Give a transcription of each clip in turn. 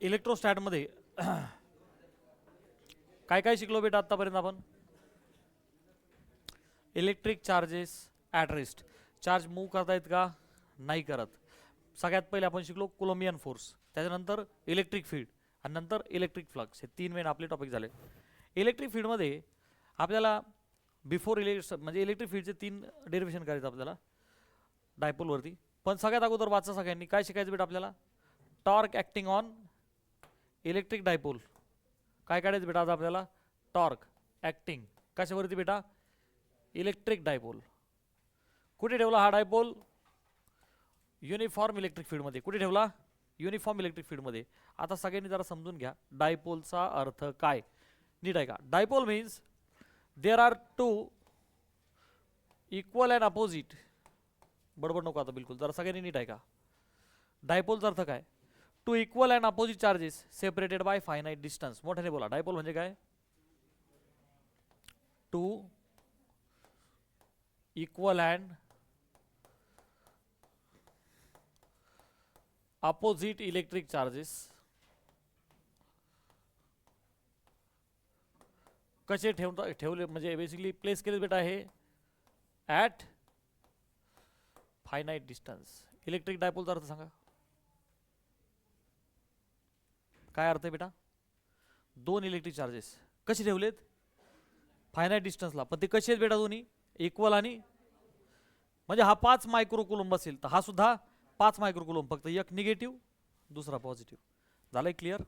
इलेक्ट्रोस्टॅटमध्ये काय काय शिकलो बेटा आतापर्यंत आपण? Electric charges at rest. Charge move करतायत का? नाही करत. सगळ्यात पहिले आपण शिकलो कोलंबियन फोर्स, त्याच्यानंतर इलेक्ट्रिक फील्ड आणि नंतर इलेक्ट्रिक फ्लक्स. हे तीन मेन आपले टॉपिक झाले. इलेक्ट्रिक फील्डमध्ये आपल्याला बिफोर म्हणजे इलेक्ट्रिक फील्डचे तीन डेरिव्हेशन करायचं आपल्याला डायपोलवरती. पण सगळ्यात अगोदर वाचा सगळ्यांनी काय शिकायचं बेटा आपल्याला? Torque acting on electric dipole. काय काढायचं बेटा आज आपल्याला? टॉर्क ॲक्टिंग कशावरती बेटा? Electric dipole. कुठे ठेवला हा डायपोल? युनिफॉर्म इलेक्ट्रिक फील्डमध्ये. कुठे ठेवला? युनिफॉर्म इलेक्ट्रिक फील्डमध्ये. आता सगळ्यांनी जरा समजून घ्या डायपोलचा अर्थ काय. नीट आहे का? Dipole means there are two equal and opposite. बडबड नको आता बिलकुल, जरा सगळ्यांनी नीट आहे का? डायपोलचा अर्थ काय? Two equal and opposite charges separated by finite distance. मोठ्याने बोला. डायपोल म्हणजे काय? Two equal and opposite electric charges कसे ठेवले म्हणजे बेसिकली प्लेस केले बेटा हे ॲट फायनाइट डिस्टन्स. इलेक्ट्रिक डायपोलचा अर्थ सांगा काय अर्थ आहे बेटा? दोन इलेक्ट्रिक चार्जेस कसे ठेवलेत? फायनाइट डिस्टन्सला. पण ते कसे आहेत बेटा? दोन्ही इक्वल आणि म्हणजे हा 5 मायक्रोकुलम असेल तर हा सुद्धा 5 मायक्रोकुलम, फक्त एक निगेटिव्ह दुसरा पॉझिटिव्ह. झालंय क्लिअर?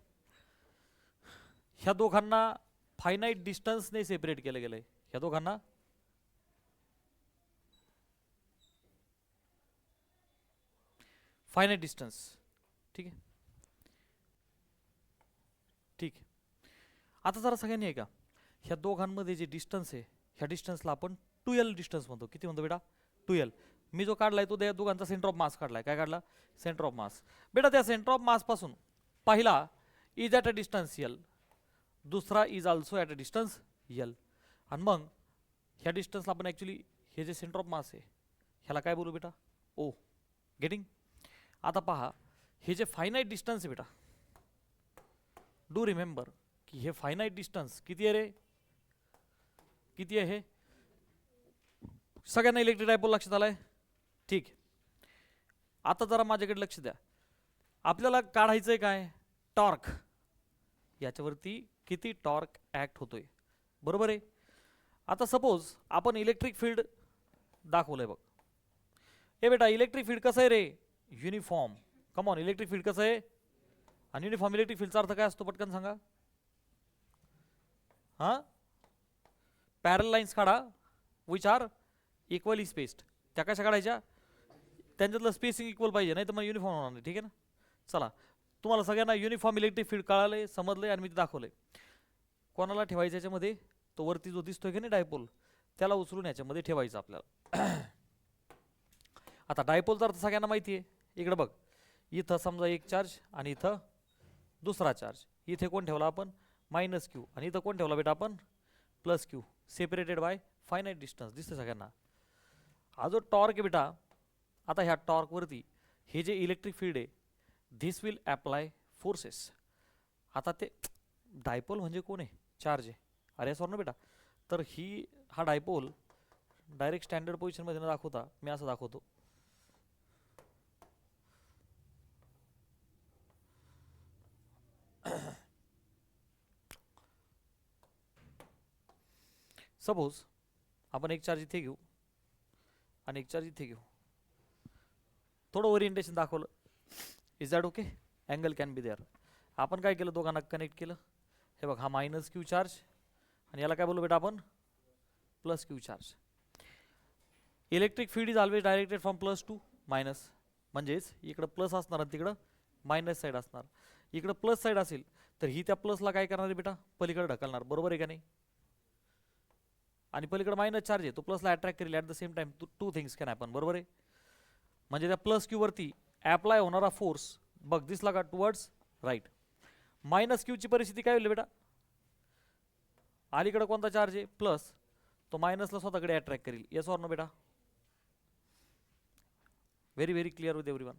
ह्या दोघांना फायनाइट डिस्टन्सने सेपरेट केलं गेलंय. ह्या दोघांना फायनाइट डिस्टन्स. ठीक आहे ठीक आहे. आता जरा सगळ्यांनी आहे का, ह्या दोघांमध्ये जे डिस्टन्स आहे ह्या डिस्टन्सला आपण 2L डिस्टन्स म्हणतो. किती म्हणतो बेटा? 2L. मी जो काढलाय तो त्या दोघांचा सेंटर ऑफ मास काढलाय. काय काढला? Centre of mass. बेटा त्या सेंटर ऑफ मास पासून पहिला is at a distance L, दुसरा is also at a distance L. आणि मग ह्या डिस्टन्सला आपण ॲक्च्युली हे जे सेंटर ऑफ मास आहे ह्याला काय बोलू बेटा? ओ. गेटिंग? आता पहा हे जे फायनाइट डिस्टन्स आहे बेटा, डू रिमेंबर की हे फायनाइट डिस्टन्स किती आहे रे? किती आहे हे? सगळ्यांना इलेक्ट्रिक डायपोल लक्षात आलाय? ठीक. आता जरा माझ्याकडे लक्ष द्या. आपल्याला काढायचंय काय? टॉर्क. याच्यावरती किती टॉर्क ॲक्ट होतोय, बरोबर आहे? आता सपोज आपण इलेक्ट्रिक फील्ड दाखवलंय बघ. हे बेटा इलेक्ट्रिक फील्ड कसं आहे रे? Uniform. Come on, electric field कसं आहे? आणि युनिफॉर्म इलेक्ट्रिक फील्डचा अर्थ काय असतो पटकन सांगा. हां, पॅरल लाईन्स काढा विच आर इक्वली स्पेस्ड. त्या कशा काढायच्या? त्यांच्यातलं स्पेसिंग इक्वल पाहिजे, नाही तर मग युनिफॉर्म होणार नाही. ठीक आहे ना? चला, तुम्हाला सगळ्यांना युनिफॉर्म इलेक्ट्रिक फील्ड कळालंय, समजलंय आणि मी ते दाखवलंय. कोणाला ठेवायचं याच्यामध्ये? तो वरती जो दिसतोय की नाही डायपोल, त्याला उचलून याच्यामध्ये ठेवायचं आपल्याला. आता डायपोलचा अर्थ सगळ्यांना माहिती आहे. इकडे बघ, इथं समजा एक चार्ज आणि इथं दुसरा चार्ज. इथे कोण ठेवला आपण? -Q. आणि इथं कोण ठेवला बेटा आपण? +Q. Separated by finite distance. दिसते सगळ्यांना? हा जो टॉर्क आहे बेटा, आता ह्या टॉर्कवरती हे जे इलेक्ट्रिक फील्ड आहे धिस विल अप्लाय फोर्सेस. आता ते डायपोल म्हणजे कोण आहे? चार्ज आहे. अरे सॉरी ना बेटा. तर हा डायपोल डायरेक्ट स्टँडर्ड पोझिशनमध्ये न दाखवता मी असं दाखवतो. सपोज आपण एक चार्ज इथे घेऊ आणि एक चार्ज इथे घेऊ. थोडं ओरिएंटेशन दाखवलं. Is that okay? Angle can be there. आपण काय केलं? दोघांना कनेक्ट केलं. हे बघ, हा -Q चार्ज आणि याला काय बोलू बेटा आपण? +Q charge. Electric field is always directed from plus two minus. म्हणजेच इकडं प्लस असणार आणि तिकडं मायनस साईड असणार. इकडं प्लस साईड असेल तर ही त्या प्लसला काय करणार आहे बेटा? पलीकडे ढकलणार, बरोबर आहे का नाही? आणि पलीकडे मायनस चार्ज आहे, तो प्लसला अट्रॅक्ट करेल. At the same time two things can happen, बरोबर आहे? म्हणजे त्या +Q वरती ॲप्लाय होणारा फोर्स बघ दिसला का? Towards right. -Q ची परिस्थिती काय होईल बेटा? अलीकडे कोणता चार्ज आहे? प्लस. तो मायनसला स्वतःकडे अट्रॅक्ट करेल. येस ऑर नो बेटा? Very very clear with everyone.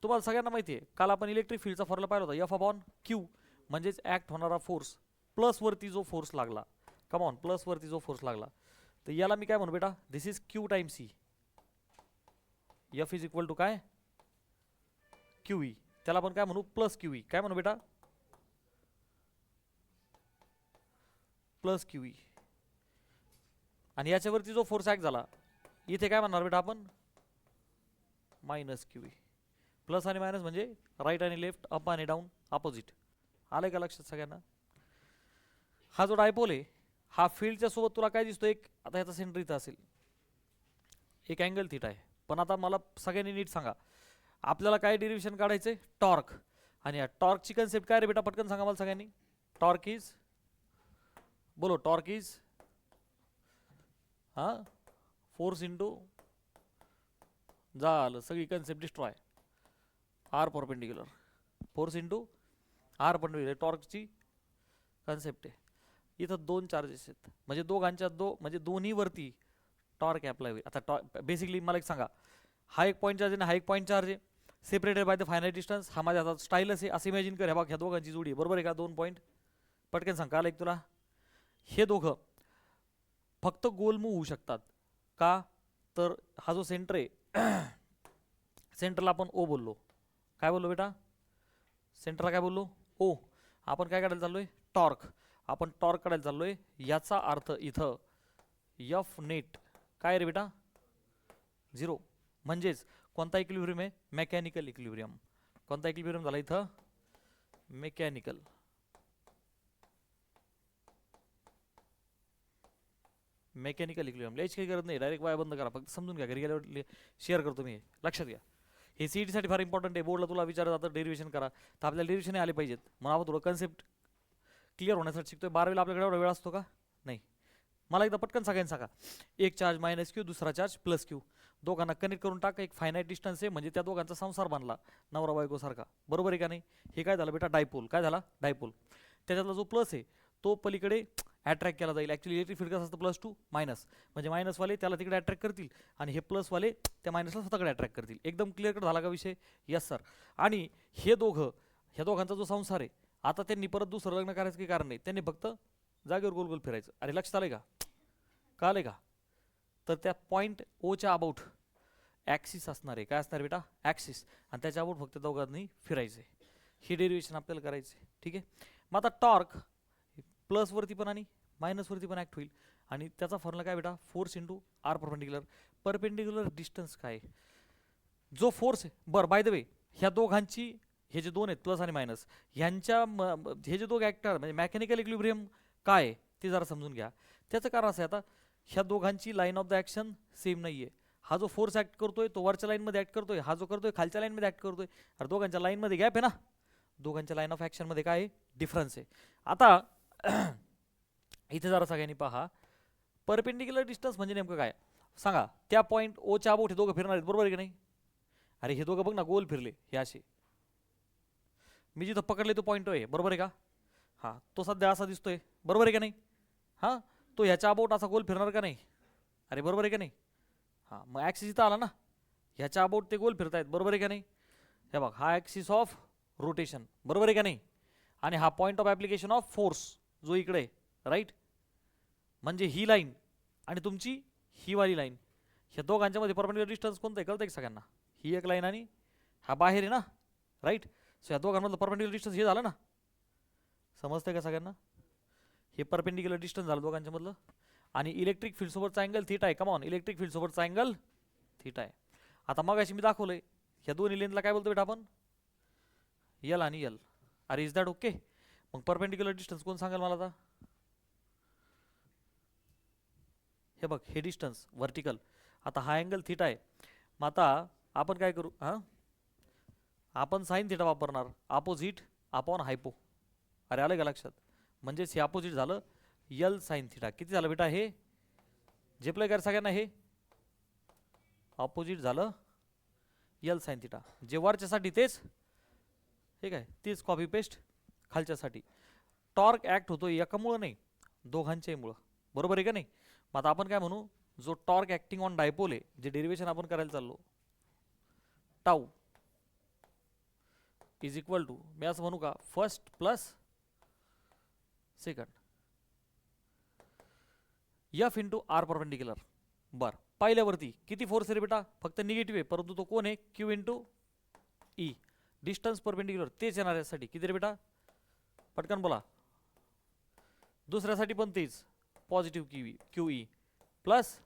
तुम्हाला सगळ्यांना माहिती आहे, काल आपण इलेक्ट्रिक फील्डचा फॉर्म्युला पाहिला होता, एफ अपॉन क्यू म्हणजेच ॲक्ट होणारा फोर्स प्लस वरती जो फोर्स लागला, कमॉन प्लस वरती जो फोर्स लागला, तर याला मी काय म्हणू बेटा, this is q time c. F is equal to काय, क्यू ई. त्याला आपण काय म्हणू, प्लस क्यू ई. काय म्हणू बेटा, प्लस क्यू ई. आणि याच्यावरती जो फोर्स ॲक्ट झाला, इथे काय म्हणणार बेटा आपण, मायनस क्यू ई. प्लस आणि मायनस म्हणजे राईट आणि लेफ्ट, अप आणि डाऊन, अपोजिट. आलंय का लक्षात सगळ्यांना? हा जो डायपोल आहे, हा फील्डच्या सोबत तुला काय दिसतो, एक आता ह्याचा सेंटर इथं असेल, एक अँगल थीटा आहे. पण आता मला सगळ्यांनी नीट सांगा, आपल्याला काय डेरिव्हेशन काढायचंय, टॉर्क. आणि या टॉर्कची कन्सेप्ट काय रे बेटा, पटकन सांगा मला सगळ्यांनी. टॉर्क इज, बोलो, टॉर्क इज फोर्स इंटू, झालं सगळी concept destroy, r perpendicular, force into r perpendicular, टॉर्कची कन्सेप्ट आहे. इथं दोन चार्जेस आहेत, म्हणजे दोघांच्या म्हणजे दोन्ही वरती टॉर्क अप्लाय होईल. आता बेसिकली मला एक सांगा, हा एक पॉईंट चार्ज आहे ना, हा एक पॉईंट चार्ज आहे, separated by the finite distance. हा माझ्या हातात स्टाईलस आहे असं इमॅजिन कर. ह्या दोघांची जोडी आहे, बरोबर आहे का, दोन पॉईंट. पटकन सांग का एक तुला, हे दोघं फक्त गोल मूव्ह होऊ शकतात का, तर हा जो सेंटर आहे, सेंटरला आपण ओ बोललो. काय बोललो बेटा, सेंटरला काय बोललो, ओ. आपण काय काढायला चाललोय, टॉर्क. आपण टॉर्क काढायला चाललोय, याचा अर्थ इथं एफ नेट काय रे बेटा, 0. म्हणजेच कोणता इक्विलिब्रियम आहे, मेकॅनिकल इक्विलिब्रियम. कोणता इक्विलिब्रियम झाला इथं, मेकॅनिकल. Mechanical equilibrium. लिहायची काही गरज नाही, डायरेक्ट वाया बंद करा, फक्त समजून घ्या, घरी गेल्यावर शेअर करतो मी, लक्षात घ्या. हे सीईटी साठी फार इम्पॉर्टंट आहे. बोर्डला तुला विचारलं जातं डेरिव्हेशन करा, तर आपल्याला डेरिव्हेशन आले पाहिजेत. मग आपण थोडं कन्सेप्ट क्लिअर होण्यासाठी शिकतोय. 12वीला आपल्याकडे एवढा वेळ असतो का, नाही. मला एकदा पटकन सगळ्यांनी सांगा, एक चार्ज मायनस क्यू, दुसरा चार्ज प्लस क्यू, दोघांना कनेक्ट करून टाका. एक फायनाइट डिस्टन्स आहे, म्हणजे त्या दोघांचा संसार बांधला नवरा बायको सारखा, बरोबर आहे का नाही. हे काय झालं बेटा, डायपोल. काय झाला, डायपोल. त्याच्यातला जो प्लस आहे तो पलीकडे अट्रॅक्ट केला जाईल. ॲक्च्युली इलेक्ट्रिक फील्ड कसं असतं, प्लस टू मायनस, म्हणजे मायनसवाले त्याला तिकडे अट्रॅक्ट करतील आणि हे प्लसवाले त्या मायनसला स्वतःकडे अट्रॅक्ट करतील. एकदम क्लिअर कट झाला का विषय, यस सर. आणि हे दोघं, ह्या दोघांचा जो संसार आहे, आता त्यांनी परत दुसरं लग्न करायचं काही कारण नाही, त्यांनी फक्त जागेवर गोल गोल फिरायचं. अरे लक्षात आलंय का, कळालंय का. तर त्या पॉईंट ओच्या अबाउट ॲक्सिस असणार आहे. काय असणार बेटा, ॲक्सिस. आणि त्याच्या अबाउट फक्त दोघांनी फिरायचं आहे. हे डेरिव्हेशन आपल्याला करायचं आहे, ठीक आहे. मग आता टॉर्क प्लसवरती पण आणि मायनसवरती पण ॲक्ट होईल. आणि त्याचा फॉर्म्युला काय बेटा, force into r perpendicular. Perpendicular distance काय, जो फोर्स आहे. बरं, बाय द वे, ह्या दोघांची, हे जे दोन आहेत प्लस आणि मायनस, ह्यांच्या हे जे दोघं ॲक्टर म्हणजे मेकॅनिकल इक्विलिब्रियम काय आहे ते जरा समजून घ्या. त्याचं कारण असं आहे, आता ह्या दोघांची line of the action same नाही आहे. हा जो फोर्स ॲक्ट करतोय तो वरच्या लाईनमध्ये ॲक्ट करतोय, हा जो करतोय खालच्या लाईनमध्ये ॲक्ट करतोय. अरे दोघांच्या लाईनमध्ये गॅप आहे ना, दोघांच्या लाईन ऑफ ॲक्शनमध्ये काय आहे, डिफरन्स आहे. आता इथे जरा सगळ्यांनी पहा, परपेंडिक्युलर डिस्टन्स म्हणजे नेमकं काय सांगा. त्या पॉईंट ओच्या अबाउट हे दोघं फिरणार आहेत, बरोबर आहे की नाही. अरे हे दोघं बघ ना, गोल फिरले हे असे. मी जिथं पकडले तो पॉईंट आहे, बरोबर आहे का. हां, तो सध्या असा दिसतोय, बरोबर आहे का नाही. हां, तो ह्याच्या अबाउट असा गोल फिरणार का नाही, अरे बरोबर आहे का नाही. हां, मग ॲक्सिस इथं आला ना, ह्याच्या अबाउट ते गोल फिरतायत, बरोबर आहे का नाही. हे बघ, हा ॲक्सिस ऑफ रोटेशन, बरोबर आहे का नाही. आणि हा point of application of force जो इकडे आहे, राईट. म्हणजे ही लाईन आणि तुमची ही वाली लाईन, ह्या दोघांच्या मध्ये परपेंडिक्युलर डिस्टन्स कोणतं आहे कळतं आहे सगळ्यांना. ही एक लाईन आणि हा बाहेर आहे ना, राईट. सो ह्या दोघांमधलं परपेंडिक्युलर डिस्टन्स हे झालं ना, समजतंय का सगळ्यांना. हे परपेंडिक्युलर डिस्टन्स झालं दोघांच्या मधलं. आणि इलेक्ट्रिक फील्ड सोबतचा अँगल थीटा आहे. कमॉन, इलेक्ट्रिक फील्ड सोबतचा अँगल थीटा आहे. आता मग अशी मी दाखवलंय, ह्या दोन्ही लेंथला काय बोलतो बेटा आपण, यल आणि यल. अरे इज दॅट ओके. मग परपेंडिक्युलर डिस्टन्स कोण सांगाल मला आता. हे बघ, हे डिस्टन्स व्हर्टिकल. आता हा अँगल थीटा आहे. मग आता आपण काय करू, हां आपण साईन थीटा वापरणार, अपोजिट अपॉन हायपो. अरे आलं का लक्षात. म्हणजेच हे अपोजिट झालं यल साईन थीटा. किती झालं बेटा, हे जे प्ले कर सगळ्यांना, हे अपोजिट झालं यल साईन थीटा. जे वरच्यासाठी तेच, ठीक आहे, तीच कॉपी पेस्ट खालच्यासाठी. टॉर्क ॲक्ट होतो एकामुळं नाही, दोघांच्याही मुळं, बरोबर आहे का नाही. मग आता आपण काय म्हणू, जो टॉर्क ॲक्टिंग ऑन डायपोल आहे, जे डेरिव्हेशन आपण करायला चाललो, टाऊ इज इक्वल टू, मी असं म्हणू का, first plus second F into r perpendicular. बरं, पाहिल्यावरती किती फोर्स आहे रे बेटा, फक्त निगेटिव्ह आहे, परंतु तो कोण आहे, Q into E. Distance perpendicular तेच येणार यासाठी किती रे बेटा, पटकन बोला. दुसऱ्यासाठी पण तेच, positive Q E plus,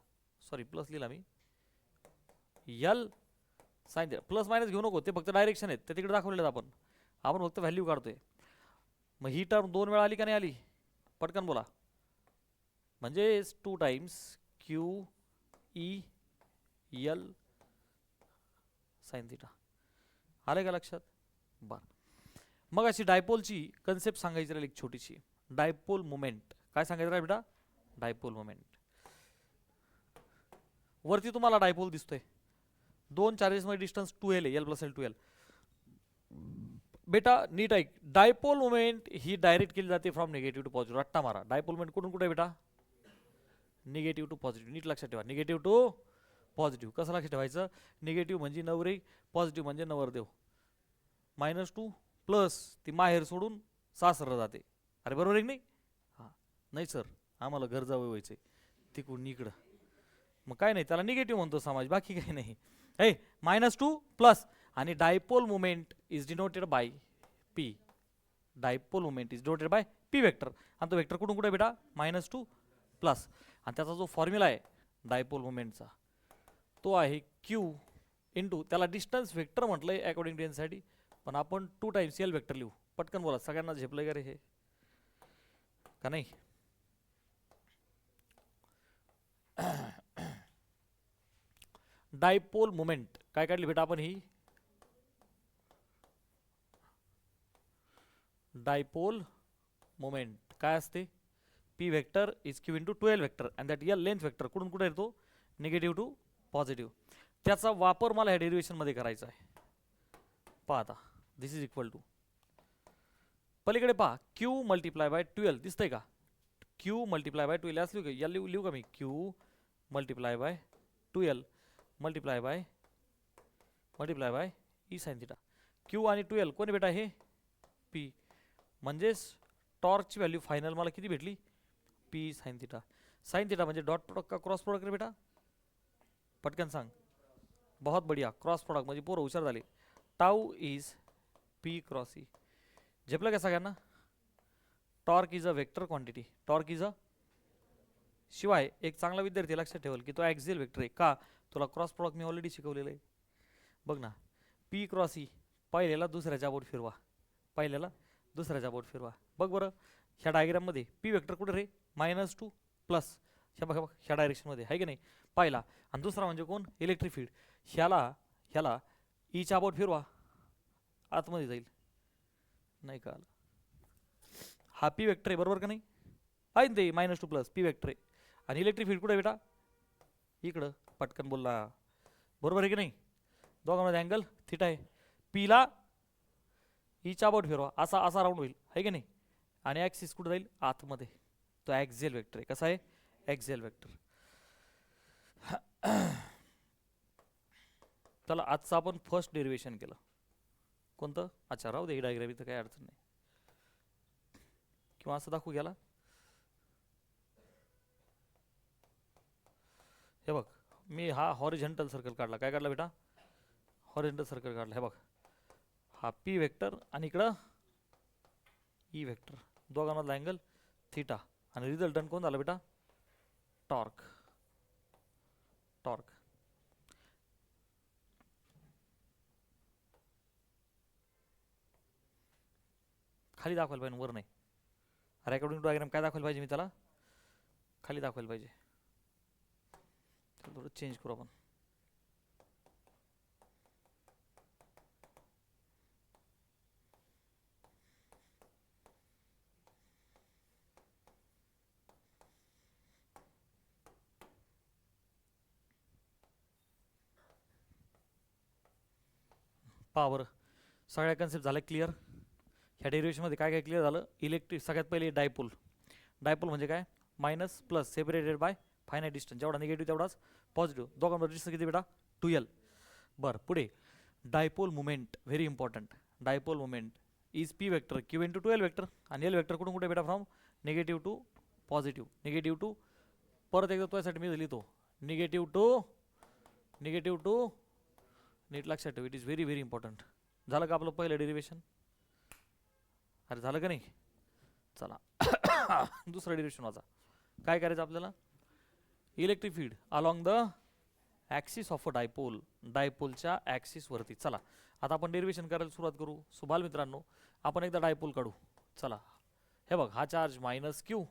sorry plus लिहिला मी, यल साइन. प्लस मायनस घेऊ नको, ते फक्त डायरेक्शन आहेत, ते तिकडे दाखवलेलं आपण फक्त व्हॅल्यू काढतोय. मग ही टर्म 2 वेळा आली का नाही आली, पटकन बोला. म्हणजे 2 times Q E L sine theta. आले का लक्षात. बरं, मग अशी डायपोलची कन्सेप्ट सांगायची राहिली एक छोटीशी, डायपोल मोमेंट. काय सांगायचं राहील बेटा, डायपोल मोमेंट. वरती तुम्हाला डायपोल दिसतोय, 2 चार्जेस मध्ये डिस्टन्स 2l आहे, l प्लस l 2l. बेटा नीट ऐक, डायपोल मोमेंट ही डायरेक्ट केली जाते फ्रॉम निगेटिव्ह टू पॉझिटिव्ह. रट्टा मारा, डायपोल मोमेंट कुठून कुठे बेटा, निगेटिव्ह टू पॉझिटिव्ह. नीट लक्षात ठेवा, निगेटिव्ह टू पॉझिटिव्ह. कसं लक्षात ठेवायचं, निगेटिव्ह म्हणजे नवरे, पॉझिटिव्ह म्हणजे नवरदेव. -2 प्लस ती माहेर सोडून सासर जाते. अरे बरोबर आहे की नाही. हां, नाही सर आम्हाला घर जावं व्हायचंय तिकडून इकडं, मग काय नाही, त्याला निगेटिव्ह म्हणतो समाज, बाकी काही नाही. ए -2 प्लस, आणि dipole moment is denoted by P. Dipole moment is denoted by P vector. आणि तो वेक्टर कुठून कुठे बेटा, -2 प्लस, आणि त्याचा जो फॉर्म्युला आहे डायपोल मोमेंटचा तो आहे क्यू इंटू, त्याला डिस्टन्स वेक्टर म्हटलंय अकॉर्डिंग टू एनसाठी, पण आपण 2 टाइम्स एल वेक्टर लिहू. पटकन बोला, सगळ्यांना झेपलंय का रे हे, का नाही. डायपोल मोमेंट काय काढली बेटा आपण, ही डायपोल मोमेंट काय असते, P vector is Q into 2l vector and that L length vector कुठून कुठे येतो, निगेटिव्ह टू पॉझिटिव्ह. त्याचा वापर मला ह्या डेरिव्हेशन मध्ये करायचा आहे. पहा आता, दिस इज इक्वल टू, पलीकडे पहा, क्यू मल्टिप्लाय बाय 2l दिसतंय का, क्यू मल्टिप्लाय बाय 2l असली का, यल लिहू का मी, q multiply by 2l multiply by E sine theta. Q आणि 2l कोणी बेटा, हे पी. म्हणजेच टॉर्कची व्हॅल्यू फायनल मला किती भेटली, P sine theta. Sine theta म्हणजे डॉट प्रोडक्ट का क्रॉस प्रोडक्ट रे बेटा, पटकन सांग. बहुत बढ़िया, क्रॉस प्रोडक्ट म्हणजे पोरं हुशार झाले. Tau is p cross E. झेपलं का सगळ्यांना. Torque is a vector quantity, torque is a, शिवाय एक चांगला विद्यार्थी लक्षात ठेवल की तो ॲक्सियल वेक्टर आहे का, तुला क्रॉस प्रोडक्ट मी ऑलरेडी शिकवलेलं आहे. बघ ना, पी क्रॉस ई, पहिल्याला दुसऱ्याच्या बोट फिरवा, पहिल्याला दुसऱ्याच्या बोट फिरवा. बघ बरं, ह्या डायग्राममध्ये पी वेक्टर कुठे रे, -2 प्लस, ह्या बघा बघा ह्या डायरेक्शनमध्ये आहे की नाही, पाहिला. आणि दुसरा म्हणजे कोण, इलेक्ट्रिक फील्ड. ह्याला ईच्या बोट फिरवा, आतमध्ये जाईल, नाही का. हा पी वेक्टर आहे बरोबर का नाही, आहे ते -2 प्लस पी वेक्टर आहे. आणि इलेक्ट्रिक फील्ड कुठे आहे बेटा, इकडं. पटकन बोलला, बरोबर आहे की नाही. दोघांमध्ये अँगल थिटा आहे. पीला ईच्या बोट फिरवा, असा राऊंड होईल, आहे की नाही. आणि ॲक्सिस कुठे जाईल, आतमध्ये. तो ॲक्सियल वेक्टर आहे. कसा आहे, ॲक्सियल वेक्टर. चला, आजचं आपण फर्स्ट डेरिव्हेशन केलं. कोणतं, अच्छा राहू दे, ही डायग्राम इथं काही अडचण नाही, किंवा असं दाखवू गेला. हे बघ, मी हा हॉरिझॉन्टल सर्कल काढला. काय काढला बेटा, हॉरिझॉन्टल सर्कल काढला. हे बघ, हा पी वेक्टर आणि इकडं ई वेक्टर, दोघांमधला अँगल थिटा. आणि रिझल्टंट कोण झाला बेटा, टॉर्क. टॉर्क खाली दाखवायला पाहिजे, वर नाही. अरे अकॉर्डिंग टू डायग्राम काय दाखवायला पाहिजे मी त्याला, खाली दाखवायला पाहिजे. थोडं चेंज करू आपण. पहा बरं, सगळ्या कन्सेप्ट झाल्या क्लिअर. ह्या डेरिव्हेशनमध्ये काय काय क्लिअर झालं. इलेक्ट्रिक सगळ्यात पहिले डायपोल. डायपोल म्हणजे काय, minus plus separated by finite distance, जेवढा निगेटिव्ह तेवढाच पॉझिटिव्ह. दोघांमध्ये डिस्टन्स किती बेटा, 2l. बरं, पुढे dipole moment, very important. Dipole moment is P vector Q into 2l vector. आणि एल वेक्टर कुठून कुठे बेटा from negative to positive. Negative to परत एकदा तुझ्यासाठी मी लिहितो निगेटिव्ह टू नीट लक्षात ठेव. It is very very important. झालं का आपलं पहिलं डेरिवेशन? अरे झालं का नाही? चला दुसरं डेरिवेशन वाचा. काय करायचं आपल्याला? Electric field along the axis of a dipole. डायपोलच्या ॲक्सिसवरती. चला आता आपण डेरिवेशन करायला सुरुवात करू. सो बाल मित्रांनो आपण एकदा डायपोल काढू. चला हे बघ, हा चार्ज मायनस क्यू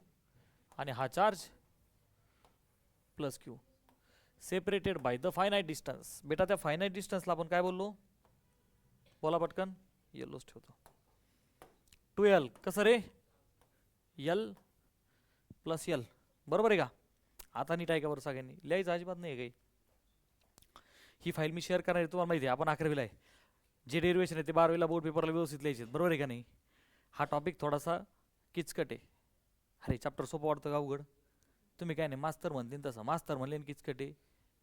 आणि हा charge plus Q separated by the finite distance. बेटा त्या फायनाइट डिस्टन्सला आपण काय बोललो? बोला पटकन. येल्लोच ठेवतो. 2l. कसं रे? l plus l. बरोबर आहे का? आता नीट आहे का बरं सगळ्यांनी? लिहायचं अजिबात नाही काही. ही फाईल मी शेअर करणार आहे, तुम्हाला माहिती आहे आपण 11वीला आहे. जे डेरिवेशन आहे ते 12वीला बोर्ड पेपरला व्यवस्थित लिहायचे. बरोबर आहे का नाही? हा टॉपिक थोडासा किचकट आहे. अरे चॅप्टर सोपं वाटतं का अवघड? तुम्ही काय नाही मास्तर म्हणतील तसं. मास्तर म्हणले किचकट आहे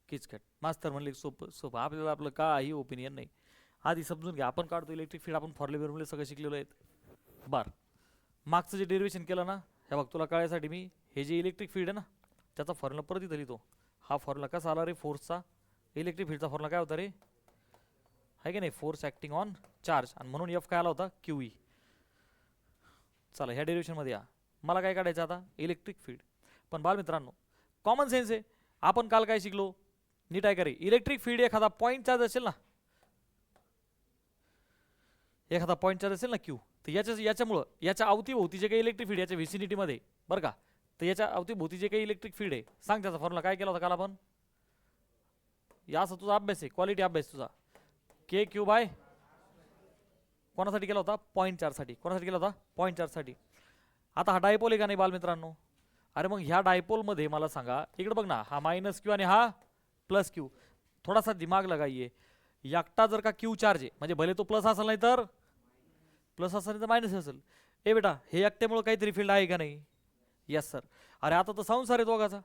किचकट, मास्तर म्हणले सोपं सोपं. आपल्याला आपलं काही ओपिनियन नाही. आधी समजून घ्या. आपण काढतो इलेक्ट्रिक फील्ड, आपण फॉर्म्युले सगळं शिकलेलो आहेत. बार मागचं जे डेरिवेशन केलं ना, हे बघ तुला कळायसाठी मी हे जे इलेक्ट्रिक फील्ड आहे ना त्याचा फॉर्म्युला परत इथं लिहितो. हा फॉर्म्युला कसा आला रे? फोर्सचा. इलेक्ट्रिक फील्डचा फॉर्म्युला काय होता रे? आहे की नाही? Force acting on charge. आणि म्हणून एफ काय आला होता? Q E. चला ह्या डेरिवेशनमध्ये या. मला काय काढायचं आता? Electric field. पण बालमित्रांनो कॉमन सेन्स आहे. आपण काल काय शिकलो? नीट आहे का रे? इलेक्ट्रिक फील्ड एखादा पॉईंट चार्ज असेल ना, एखादा पॉईंट चार्ज असेल ना क्यू, तर याच्यामुळं याच्या अवतीभोवती जे काही इलेक्ट्रिक फील्ड याच्या व्हिसिनिटीमध्ये बरं का, तर याच्या अवतीभोवती जे काही इलेक्ट्रिक फील्ड आहे सांग त्याचा फॉर्म्युला काय केला होता काल आपण? या असं तुझा अभ्यास आहे, क्वालिटी अभ्यास तुझा. के क्यू बाय कोणासाठी केला होता? पॉईंट चार्जसाठी. कोणासाठी केला होता? पॉईंट चार्जसाठी. आता हा डायपोल आहे का नाही बालमित्रांनो? अरे मग ह्या डायपोलमध्ये मला सांगा, इकडे बघ ना, हा मायनस क्यू आणि हा प्लस क्यू. थोडासा दिमाग लगाइए. एकटा जर का क्यू चार्ज आहे म्हणजे भले तो प्लस असेल नाही तर प्लस असेल नाही तर मायनस असेल. ए बेटा हे एकट्यामुळे काहीतरी फील्ड आहे का नाही? Yes sir. अरे आता तर संसार आहे दोघाचा.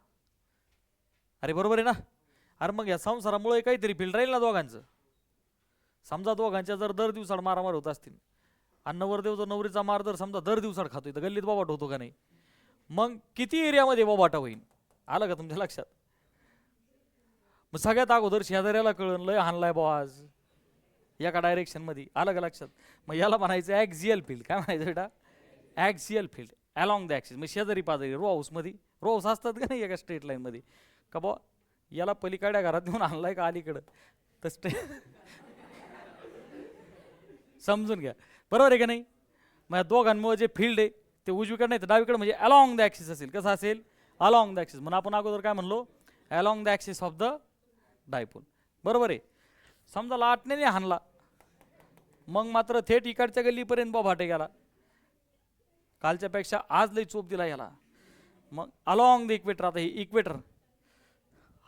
अरे बरोबर आहे ना? अरे मग या संसारामुळे काहीतरी फील्ड राहील ना दोघांचं. समजा दोघांच्या जर दर दिवसाड मारामार होत असतील आणि नवरदेव जर नवरीचा मार जर समजा दर दिवसाड खातोय तर गल्लीत बोबाट होतो का नाही? मग किती एरियामध्ये बोबाटा होईल? आलं का तुमच्या लक्षात? मग सगळ्यात अगोदर शेजाऱ्याला कळलं लय हाणलाय बॉ आज एका डायरेक्शन मध्ये. आलं का लक्षात? मग याला म्हणायचं ॲक्झियल फील्ड. काय म्हणायचं बेटा? ॲक्झियल फील्ड अलॉंग द ॲक्सिस. मग शेजारी पाजारी रो हाऊसमध्ये रो हाऊस असतात का नाही एका स्ट्रेट लाईनमध्ये? का बॉ याला पलीकडच्या घरात घेऊन आणलाय का अलीकडं? तर समजून घ्या. बरोबर आहे का नाही? मग दोघांमुळे जे फील्ड आहे ते उजवीकडे नाही तर डावीकडे म्हणजे अलॉंग द ॲक्सिस असेल. कसं असेल? Along the axis. म्हणून आपण अगोदर काय म्हणलो? Along the axis of the dipole. बरोबर आहे. समजा लाटण्याने हाणला मग मात्र थेट इकडच्या गल्लीपर्यंत बोभाटे गेला. कालच्यापेक्षा आज लई चोप दिला याला. मग अलॉंग द इक्वेटर. आता हे इक्वेटर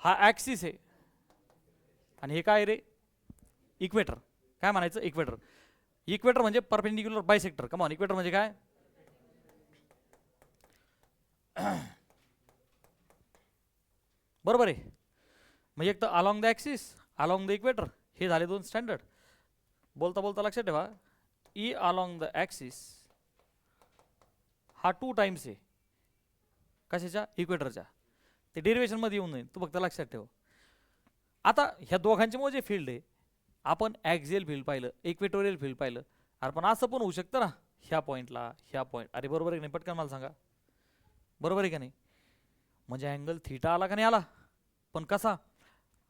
हा ॲक्सिस आहे आणि हे काय रे? इक्वेटर. काय म्हणायचं? इक्वेटर. इक्वेटर म्हणजे perpendicular bisector. Come on, equator म्हणजे काय? बरोबर आहे. मग एक तर along the axis, along the equator, हे झाले दोन स्टँडर्ड. बोलता बोलता लक्षात ठेवा, ई अलॉंग द ॲक्सिस हा 2 टाइम्स आहे कशाच्या? इक्वेटरच्या. ते डेरिवेशनमध्ये येऊन नये, तू फक्त लक्षात ठेव. आता ह्या दोघांच्या मुळे जे फील्ड आहे आपण ॲक्झियल फील्ड पाहिलं, इक्वेटोरियल फील्ड पाहिलं. अरे पण असं पण होऊ शकतं ना, ह्या पॉईंटला ह्या पॉईंट. अरे बरोबर आहे की नाही? पटकन मला सांगा. बरोबर आहे का नाही? म्हणजे अँगल थीटा आला का नाही आला? पण कसा?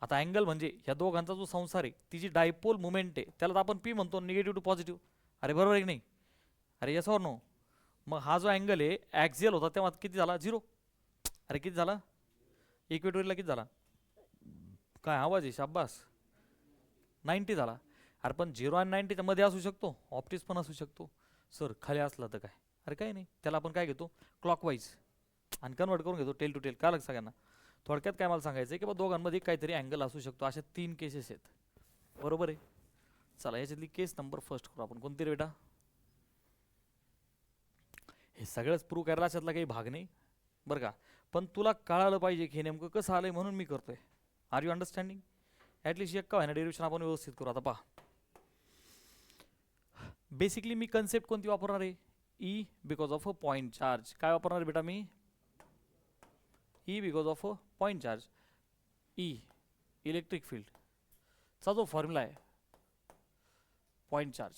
आता अँगल म्हणजे ह्या दोघांचा जो संसार आहे ती जी डायपोल मुवमेंट आहे त्याला आपण पी म्हणतो, निगेटिव्ह टू पॉझिटिव्ह. अरे बरोबर आहे की नाही? अरे यस ऑर नो? मग हा जो अँगल आहे ॲक्झियल होता तेव्हा किती झाला? 0. अरे किती झाला? इक्वेटोरियलला किती झाला? काय आवाज आहे? शाब्बास. 90 झाला. अरे पण 0 आणि 90च्या मध्ये असू शकतो, ऑप्टिक्स पण असू शकतो. सर खाली असला तर काय? अरे काही नाही, त्याला आपण काय घेतो? क्लॉकवाईज आणि कन्वर्ट करून घेतो टेल टू टेल. का लग सगळ्यांना? थोडक्यात काय मला सांगायचं आहे की बा दोघांमध्ये काहीतरी अँगल असू शकतो. अशा 3 केसेस आहेत. बरोबर आहे. चला याच्यातली केस नंबर फर्स्ट करू आपण. कोणती रे बेटा? हे सगळंच प्रूव्ह करायला अशातला काही भाग नाही बरं का, पण तुला कळालं पाहिजे की हे नेमकं कसं आलंय म्हणून मी करतोय. R you understanding? ॲटलिस्ट एक का व्हायना डेरिवेशन आपण व्यवस्थित करू. आता पहा, बेसिकली मी कन्सेप्ट कोणती वापरणार आहे, E because of a point charge. काय वापरणार आहे बेटा मी, E because of a point charge. E electric फील्डचा जो फॉर्म्युला आहे पॉईंट चार्ज,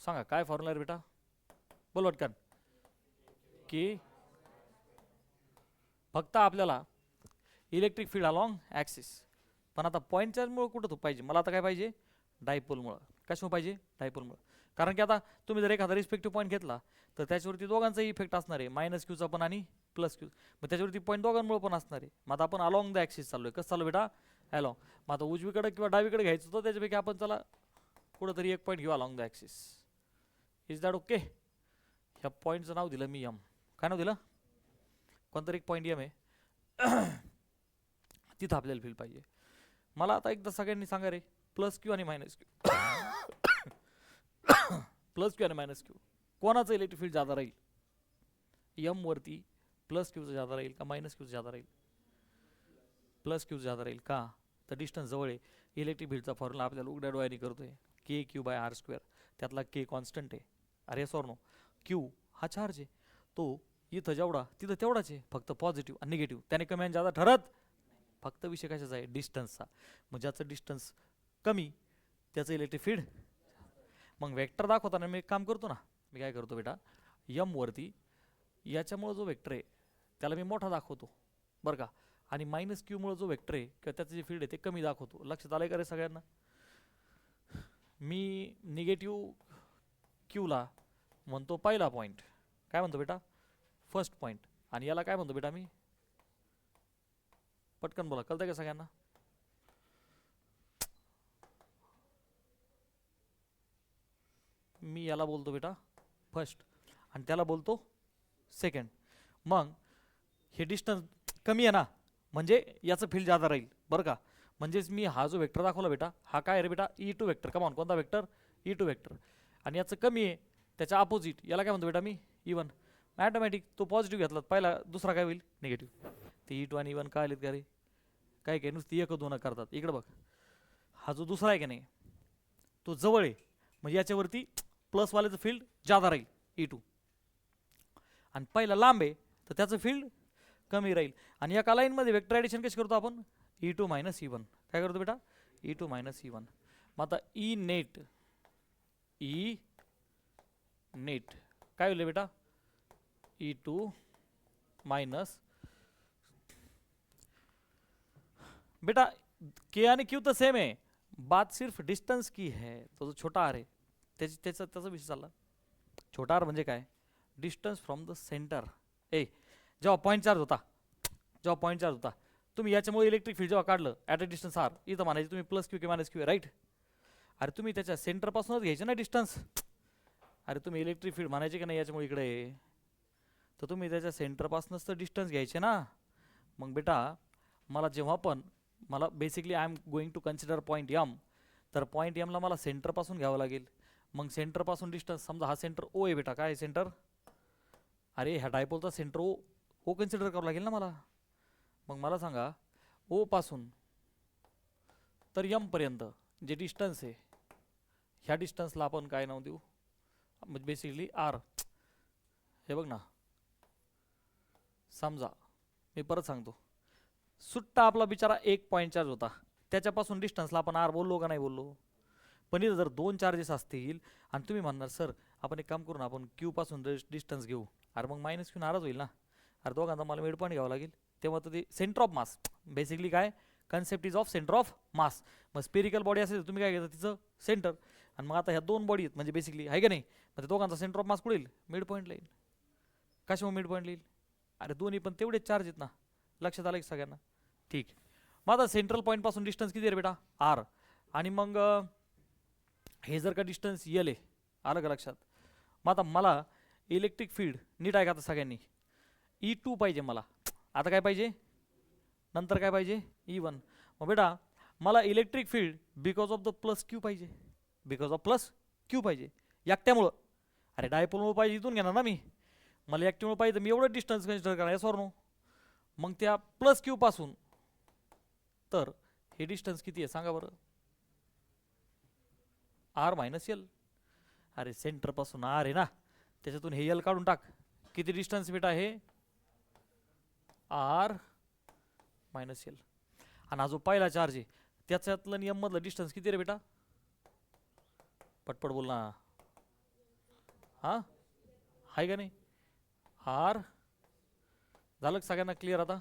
सांगा काय फॉर्म्युला आहे बेटा, बोल पटकन. की फक्त आपल्याला इलेक्ट्रिक फील्ड अलॉंग ॲक्सिस, पण आता पॉईंट चार्जमुळे कुठं तो पाहिजे मला, आता काय पाहिजे, डायपोलमुळं. कशामुळे पाहिजे, डायपोलमुळं. कारण की आता तुम्ही जर एखादा रिस्पेक्टिव्ह पॉईंट घेतला तर त्याच्यावरती दोघांचाही इफेक्ट असणार आहे, मायनस क्यूचा पण आणि प्लस क्यू, मग त्याच्यावरती पॉईंट दोघांमुळे पण असणार आहे. मग आता आपण अलॉंग द ॲक्सिस चाललो आहे, कसं चालू बेटा, अलॉंग. मग आता उजवीकडे किंवा डावीकडे घ्यायचं होतं, त्याच्यापैकी आपण चला कुठंतरी एक पॉईंट घेऊ along the axis. Is that okay. ह्या पॉईंटचं नाव दिलं मी एम. काय नाव दिलं, कोणतरी एक पॉईंट एम आहे, तिथं आपल्याला फील्ड पाहिजे. मला आता एकदा सगळ्यांनी सांगा रे, प्लस क्यू आणि मायनस क्यू, प्लस क्यू आणि मायनस क्यू, कोणाचं इलेक्ट्रिक फील्ड जादा राहील, एम वरती प्लस क्यूचं जादा राहील का मायनस क्यूचं जादा राहील, प्लस क्यूचं जादा राहील का, तर डिस्टन्स जवळ आहे. इलेक्ट्रिक फील्डचा फॉर्म्युला आपल्याला उघड्या डोळ्याने करतोय, के क्यू बाय आर स्क्वेअर. त्यातला के कॉन्स्टंट आहे, अरे सॉर नो, क्यू हा चार्ज आहे, तो इथं जेवढा तिथं तेवढाच आहे, फक्त पॉझिटिव्ह आणि निगेटिव्ह, त्याने कमी आणि जादा ठरत. फक्त विषय कशाचा आहे, डिस्टन्सचा. मग ज्याचं डिस्टन्स कमी त्याचं इलेक्ट्रिक फील्ड. मग वेक्टर दाखवताना मी एक काम करतो ना, मी काय करतो बेटा, यम वरती याच्यामुळं जो वेक्टर आहे त्याला मी मोठा दाखवतो बरं का, आणि मायनस क्यूमुळं जो वेक्टर आहे किंवा त्याचं जे फील्ड आहे ते कमी दाखवतो. लक्षात आलं का रे सगळ्यांना. मी निगेटिव्ह क्यूला म्हणतो पहिला पॉईंट, काय म्हणतो बेटा, फर्स्ट पॉईंट. आणि याला काय म्हणतो बेटा मी, पटकन बोला, कळतंय का सगळ्यांना. मी याला बोलतो बेटा फर्स्ट आणि त्याला बोलतो सेकंड. मग हे डिस्टन्स कमी आहे ना, म्हणजे याचं फील्ड जादा राहील बरं का. म्हणजेच मी हा जो वेक्टर दाखवला बेटा, हा काय रे बेटा, ई टू वेक्टर. कमान कोणता वेक्टर, ई टू वेक्टर. आणि याचं कमी आहे त्याच्या अपोजिट, याला काय म्हणतो बेटा मी, ई वन. ॲटोमॅटिक तो पॉझिटिव्ह घेतला, पहिला दुसरा काय होईल, निगेटिव्ह. ते ई टू आणि ई वन काय आलेत का रे, काय काय नुसती एक दोन करतात. इकडं बघ, हा जो दुसरा आहे की नाही तो जवळ आहे, म्हणजे याच्यावरती प्लसवाल्याचं फील्ड जादा राहील ई टू, आणि पहिला लांब आहे तर त्याचं फील्ड कमी राहील. आणि एका लाईनमध्ये वेक्टर ॲडिशन कशी करतो आपण, E two minus E one. काय करतो बेटा, E two minus E one. मग आता ई नेट, ई नेट काय होईल बेटा, ई टू मायनस, बेटा के आणि क्यू तर सेम आहे, बात सिर्फ डिस्टन्स की है. तो जो छोटा आर आहे त्याचा विषय चालला. छोटा आर म्हणजे काय, डिस्टन्स फ्रॉम द सेंटर. जेव्हा पॉईंट चार्ज होता, तुम्ही याच्यामुळे इलेक्ट्रिक फील्ड जेव्हा काढलं ॲट अ डिस्टन्स आर, इथं म्हणायचे तुम्ही प्लस क्यू की मायनस क्यू, राईट. अरे तुम्ही त्याच्या सेंटरपासूनच घ्यायचे ना डिस्टन्स. अरे तुम्ही इलेक्ट्रिक फील्ड म्हणायचे की नाही याच्यामुळे इकडे, तर तुम्ही त्याच्या सेंटरपासूनच तर डिस्टन्स घ्यायचे ना. मग बेटा मला जेव्हा पण मला basically I am going to consider point M, तर पॉईंट एमला मला सेंटरपासून घ्यावं लागेल. मग सेंटरपासून डिस्टन्स, समजा हा सेंटर ओ आहे बेटा, काय सेंटर, अरे ह्या डायपोलचा सेंटर ओ कन्सिडर करावं लागेल ना मला. मग मला सांगा ओ पासून तर एम पर्यंत जे डिस्टन्स आहे, ह्या डिस्टन्सला आपण काय नाव देऊ, म्हणजे बेसिकली आर. हे बघ ना, समजा मी परत सांगतो, सुट्टा आपला बिचारा एक पॉईंट चार्ज होता, त्याच्यापासून डिस्टन्सला आपण आर बोललो का नाही बोललो. पण इथं जर दोन चार्जेस असतील आणि तुम्ही म्हणणार सर आपण एक काम करू ना, आपण क्यू पासून डिस्टन्स घेऊ, अरे मग मायनस क्यू नाराज होईल ना. अरे दोघांचा मला मिड पॉईंट घ्यावं लागेल, तेव्हा तर ते सेंटर ऑफ मास, बेसिकली काय concept is of centre of mass. मग स्पेरिकल बॉडी असेल तर तुम्ही काय घेता तिचं सेंटर, आणि मग आता ह्या दोन बॉडी आहेत म्हणजे बेसिकली आहे का नाही, मग दोघांचा सेंटर ऑफ मास कुठे येईल, मिड पॉईंटला येईल. कशामुळे मिड पॉईंट येईल, अरे दोन्ही पण तेवढेच चार्ज आहेत ना. लक्षात आलं की सगळ्यांना, ठीक. मग आता सेंट्रल पॉईंट पासून डिस्टन्स किती आहे बेटा, आर. आणि मग हे जर का डिस्टन्स यल आहे, आलं का लक्षात. मग आता मला इलेक्ट्रिक फील्ड नीट आहे का आता सगळ्यांनी, ई टू पाहिजे मला. आता काय पाहिजे, नंतर काय पाहिजे, ई वन. मग बेटा मला electric field because of the plus Q पाहिजे, बिकॉज ऑफ प्लस क्यू पाहिजे एकट्यामुळं. अरे डायपोलमुळे पाहिजे इथून घेणार ना मी, मला एकट्यामुळे पाहिजे, मी एवढं डिस्टन्स कन्सिडर करा यासवर नो. मग त्या प्लस क्यू पासून तर हे डिस्टन्स किती आहे सांगा बरं, आर मायनस एल. अरे सेंटर पासून आर आहे ना, त्याच्यातून हे यल काढून टाक. किती डिस्टन्स बेटा हे आर मायनस एल. आणि हा जो पहिला चार्ज आहे त्याच्यातलं एम मधलं डिस्टन्स किती रे बेटा, पटपट बोल ना. हा आहे का नाही, आर. झालं सगळ्यांना क्लिअर आता,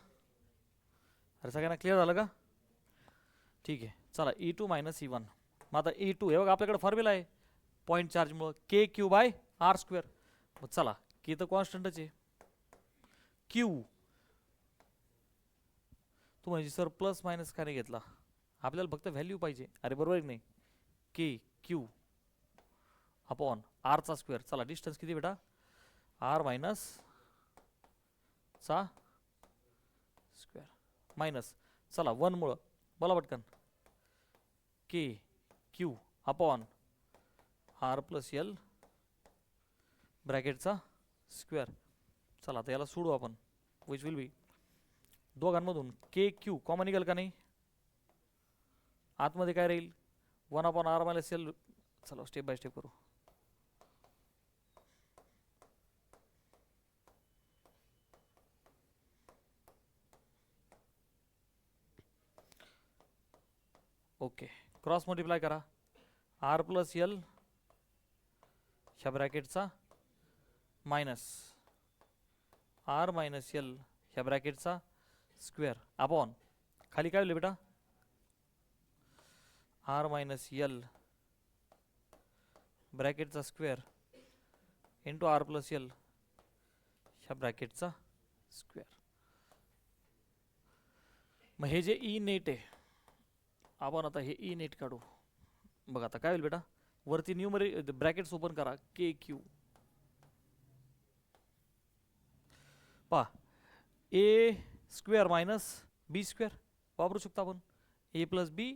अरे सगळ्यांना क्लिअर झालं का, ठीक आहे. चला E2 मायनस E1. मग आता E2 हे बघा आपल्याकडे फॉर्म्युला आहे point चार्जमुळं K Q by r square. मग चला के तर कॉन्स्टंटच आहे, क्यू तू म्हणजे सर प्लस मायनस का नाही घेतला, आपल्याला फक्त व्हॅल्यू पाहिजे. अरे बरोबर आहे नाही, के क्यू अपॉन आरचा स्क्वेअर. चला डिस्टन्स किती बेटा आर मायनस चा स्क्वेअर मायनस, चला 1 मुळं बोला पटकन, k q upon r plus l ब्रॅकेटचा स्क्वेअर. चला आता याला सोडू आपण, विच विल बी दोघांमधून के क्यू कॉमन निघेल का नाही, आतमध्ये काय राहील 1 अपॉन आर मायनस एल. चला स्टेप बाय स्टेप करू. ओके क्रॉस मल्टिप्लाय करा, आर प्लस एल ह्या ब्रॅकेटचा मायनस आर मायनस एल ह्या ब्रॅकेटचा स्क्वेअर अपॉन खाली काय होईल बेटा आर मायनस एल ब्रॅकेटचा square into r plus l ह्या ब्रॅकेटचा स्क्वेअर. मग हे जे ई नेट आहे आपण आता हे ई नेट काढू. बघा आता काय होईल बेटा, वरती न्यूमरी ब्रॅकेट्स ओपन करा, के क्यू पा ए स्क्वेअर मायनस बी स्क्वेअर वापरू शकतो आपण, ए प्लस बी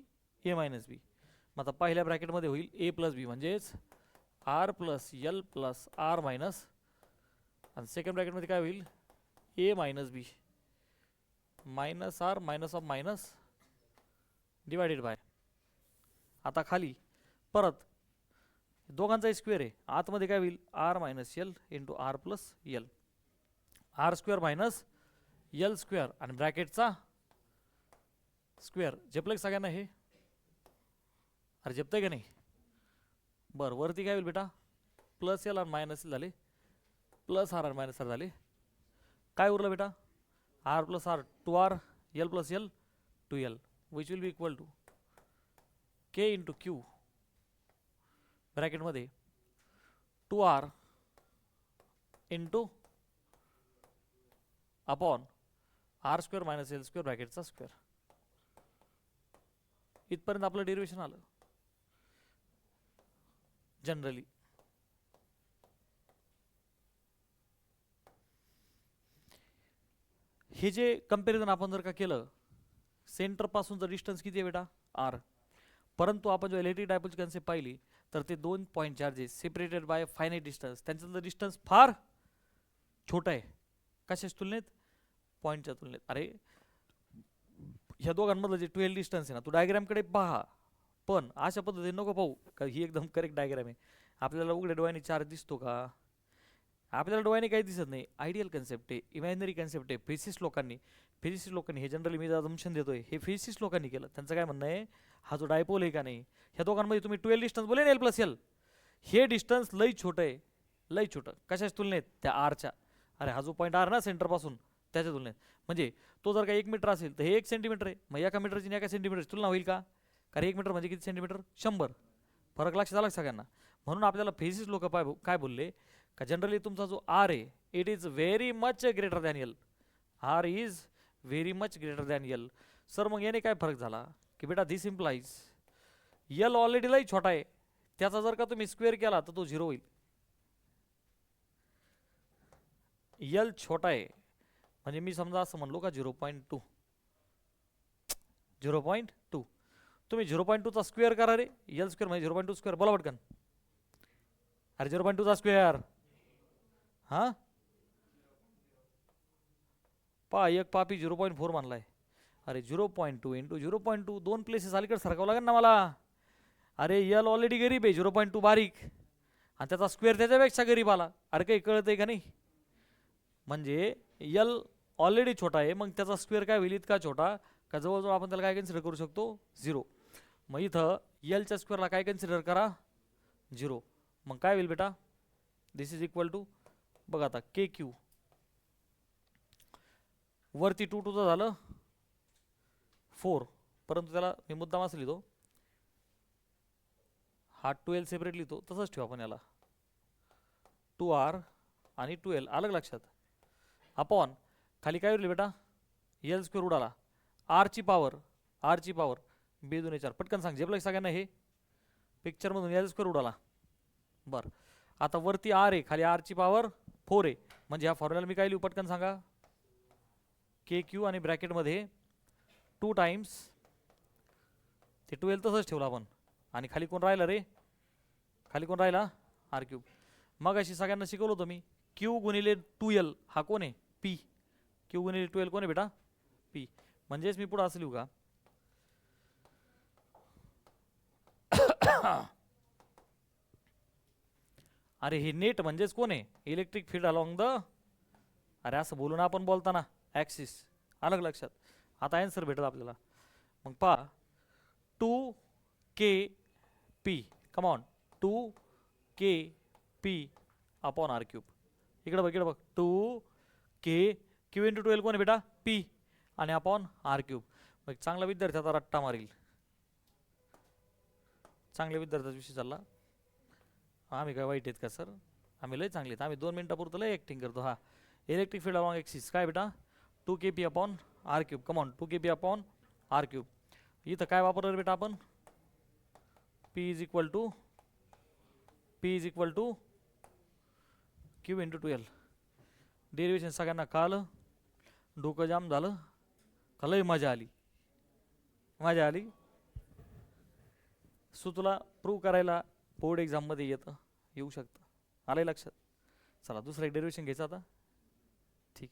ए मायनस बी. मग आता पहिल्या ब्रॅकेटमध्ये होईल ए प्लस बी म्हणजेच r plus l plus r minus, आणि सेकंड ब्रॅकेटमध्ये काय होईल a minus b minus r minus of minus divided by. आता खाली परत दोघांचा स्क्वेअर आहे, आतमध्ये काय होईल r minus l into r plus l, r square minus L square आणि ब्रॅकेटचा स्क्वेअर. झेपलं सगळ्यांना हे, अरे झेपतंय का नाही. बरं वरती काय होईल बेटा प्लस एल आणि मायनस एल झाले, प्लस आर आणि मायनस आर झाले. काय उरलं बेटा r plus r 2r l plus l 2l which will be equal to k into q ब्रॅकेटमध्ये 2r into upon R square minus L square ब्रॅकेटचा square. इथपर्यंत आपलं डेरिव्हेशन आलं जनरली. हे जे कंपॅरिझन आपण जर का केलं, सेंटर पासूनचं डिस्टन्स किती आहे बेटा आर, परंतु आपण जो इलेक्ट्रिक डायपोलची कन्सेप्ट पाहिली तर ते 2 point charges separated by finite distance, त्यांच्यातलं डिस्टन्स फार छोटा आहे. कशाच्या तुलनेत पॉईंटच्या तुलनेत. अरे ह्या दोघांमधलं जे 12 डिस्टन्स आहे ना, तू डायग्रामकडे पहा पण अशा पद्धतीने नको पाहू का ही एकदम करेक्ट डायग्राम आहे. आपल्याला उघड्या डोळ्याने चार्ज दिसतो का, आपल्याला डोळ्याने काही दिसत नाही. आयडियल कन्सेप्ट आहे, इमॅजिनरी कन्सेप्ट आहे. फिजिसिस्ट लोकांनी हे जनरली मी जम्पशन देतोय हे फिजिसिस्ट लोकांनी केलं. त्यांचं काय म्हणणं आहे, हा जो डायपोल आहे का नाही ह्या दोघांमध्ये तुम्ही 12 डिस्टन्स बोले ना एल प्लस एल, हे डिस्टन्स लई छोटं आहे, लई छोटं. कशाच्या तुलनेत त्या आरच्या. अरे हा जो पॉईंट आर ना सेंटरपासून त्याच्या तुलनेत, म्हणजे तो जर का 1 मीटर असेल तर हे 1 सेंटीमीटर आहे. मग एका मीटरची आणि एका सेंटीमीटरची तुलना होईल का, कारण 1 मीटर म्हणजे किती सेंटीमीटर 100. फरक लक्षात आला सगळ्यांना. म्हणून आपल्याला फिजिसिस्ट लोक काय बोलले का जनरली तुमचा जो आर आहे it is very much greater than L, r is very much greater than L. Sir मग याने काय फरक झाला की बेटा दिस इम्प्लाइज एल ऑलरेडी लई छोटा आहे, त्याचा जर का तुम्ही स्क्वेअर केला तर तो 0 होईल. एल छोटा आहे म्हणजे मी समजा असं म्हणलो का 0.2 तुम्ही 0.2 चा स्क्वेअर करा रे, एल स्क्वेअर म्हणजे 0.2 स्क्वेअर बोला पटकन. अरे 0.2 चा स्क्वेअर हा पा एक पापी 0.4 मानलाय. अरे 0.2 इंटू 0.2 2 प्लेसेस अलीकडे सरकावं लागेल ना मला. अरे एल ऑलरेडी गरीब आहे 0.2 बारीक, आणि त्याचा स्क्वेअर त्याच्यापेक्षा गरीब आला. अरे काही कळत आहे का नाही? म्हणजे यल ऑलरेडी छोटा आहे, मग त्याचा स्क्वेअर काय होईल? इतका छोटा का जवळजवळ आपण त्याला काय कन्सिडर करू शकतो? 0. मग इथं एलच्या स्क्वेअरला काय कन्सिडर करा? 0. मग काय होईल बेटा? दिस इज इक्वल टू, बघा आता के क्यू वरती 2 2 झालं 4, परंतु त्याला मी मुद्दाम असं लिहितो, हा 2l सेपरेट लिहितो, तसंच ठेवू आपण याला 2r आणि 2l अलग लक्षात. अपॉन खाली काय उरले बेटा? एल स्क्वेअर उडाला, आर ची पावर बे 2 4. पटकन सांग झेपलं सगळ्यांना हे? पिक्चरमधून एल स्क्वेअर उडाला. बरं, आता वरती आर आहे, खाली आर ची पावर 4 आहे. म्हणजे ह्या फॉर्म्युला मी काय लिहू? पटकन सांगा. के क्यू आणि ब्रॅकेटमध्ये 2 टाइम्स ते 2l तसंच ठेवलं आपण. आणि खाली कोण राहिला रे? खाली कोण राहिला? R cube. मग अशी सगळ्यांना शिकवलं होतं मी, क्यू गुणिले 2l हा कोण आहे? पी. क्यू गुणिले 2l कोण आहे बेटा? पी. म्हणजेच मी पुढे असं लिहू का? अरे हे नेट म्हणजेच कोण आहे? इलेक्ट्रिक फील्ड अलॉंग द, अरे असं बोलू ना आपण बोलताना, ॲक्सिस. अलग लक्षात. आता आन्सर भेटत आपल्याला. मग पहा 2 k p, come on, 2 k p upon R cube. इकडे बघ, इकडे बघ, 2 k क्यू इंटू 2l कोण आहे बेटा? p आणि अपॉन आर क्यूब. मग चांगला विद्यार्थ्याचा रट्टा मारील. चांगल्या विद्यार्थ्याचा विषय चालला. आम्ही काय वाईट आहेत का सर? आम्ही लय चांगले आहेत. आम्ही 2 मिनिटापुरतं लय ॲक्टिंग करतो. हा इलेक्ट्रिक फील्ड अलॉंग ॲक्सिस काय बेटा? 2 k p upon R cube. Come on, 2 k p upon R cube. इथं काय वापरलं बेटा आपण? p is equal to q into 2l. Derivation सगळ्यांना कळलं? डोकं जाम झालं का? लय मजा आली? मजा आली? सो तुला प्रूव्ह करायला बोर्ड एक्झाममध्ये येऊ शकतं. आलंय लक्षात? चला दुसरं एक डेरिवेशन घ्यायचं आता. ठीक.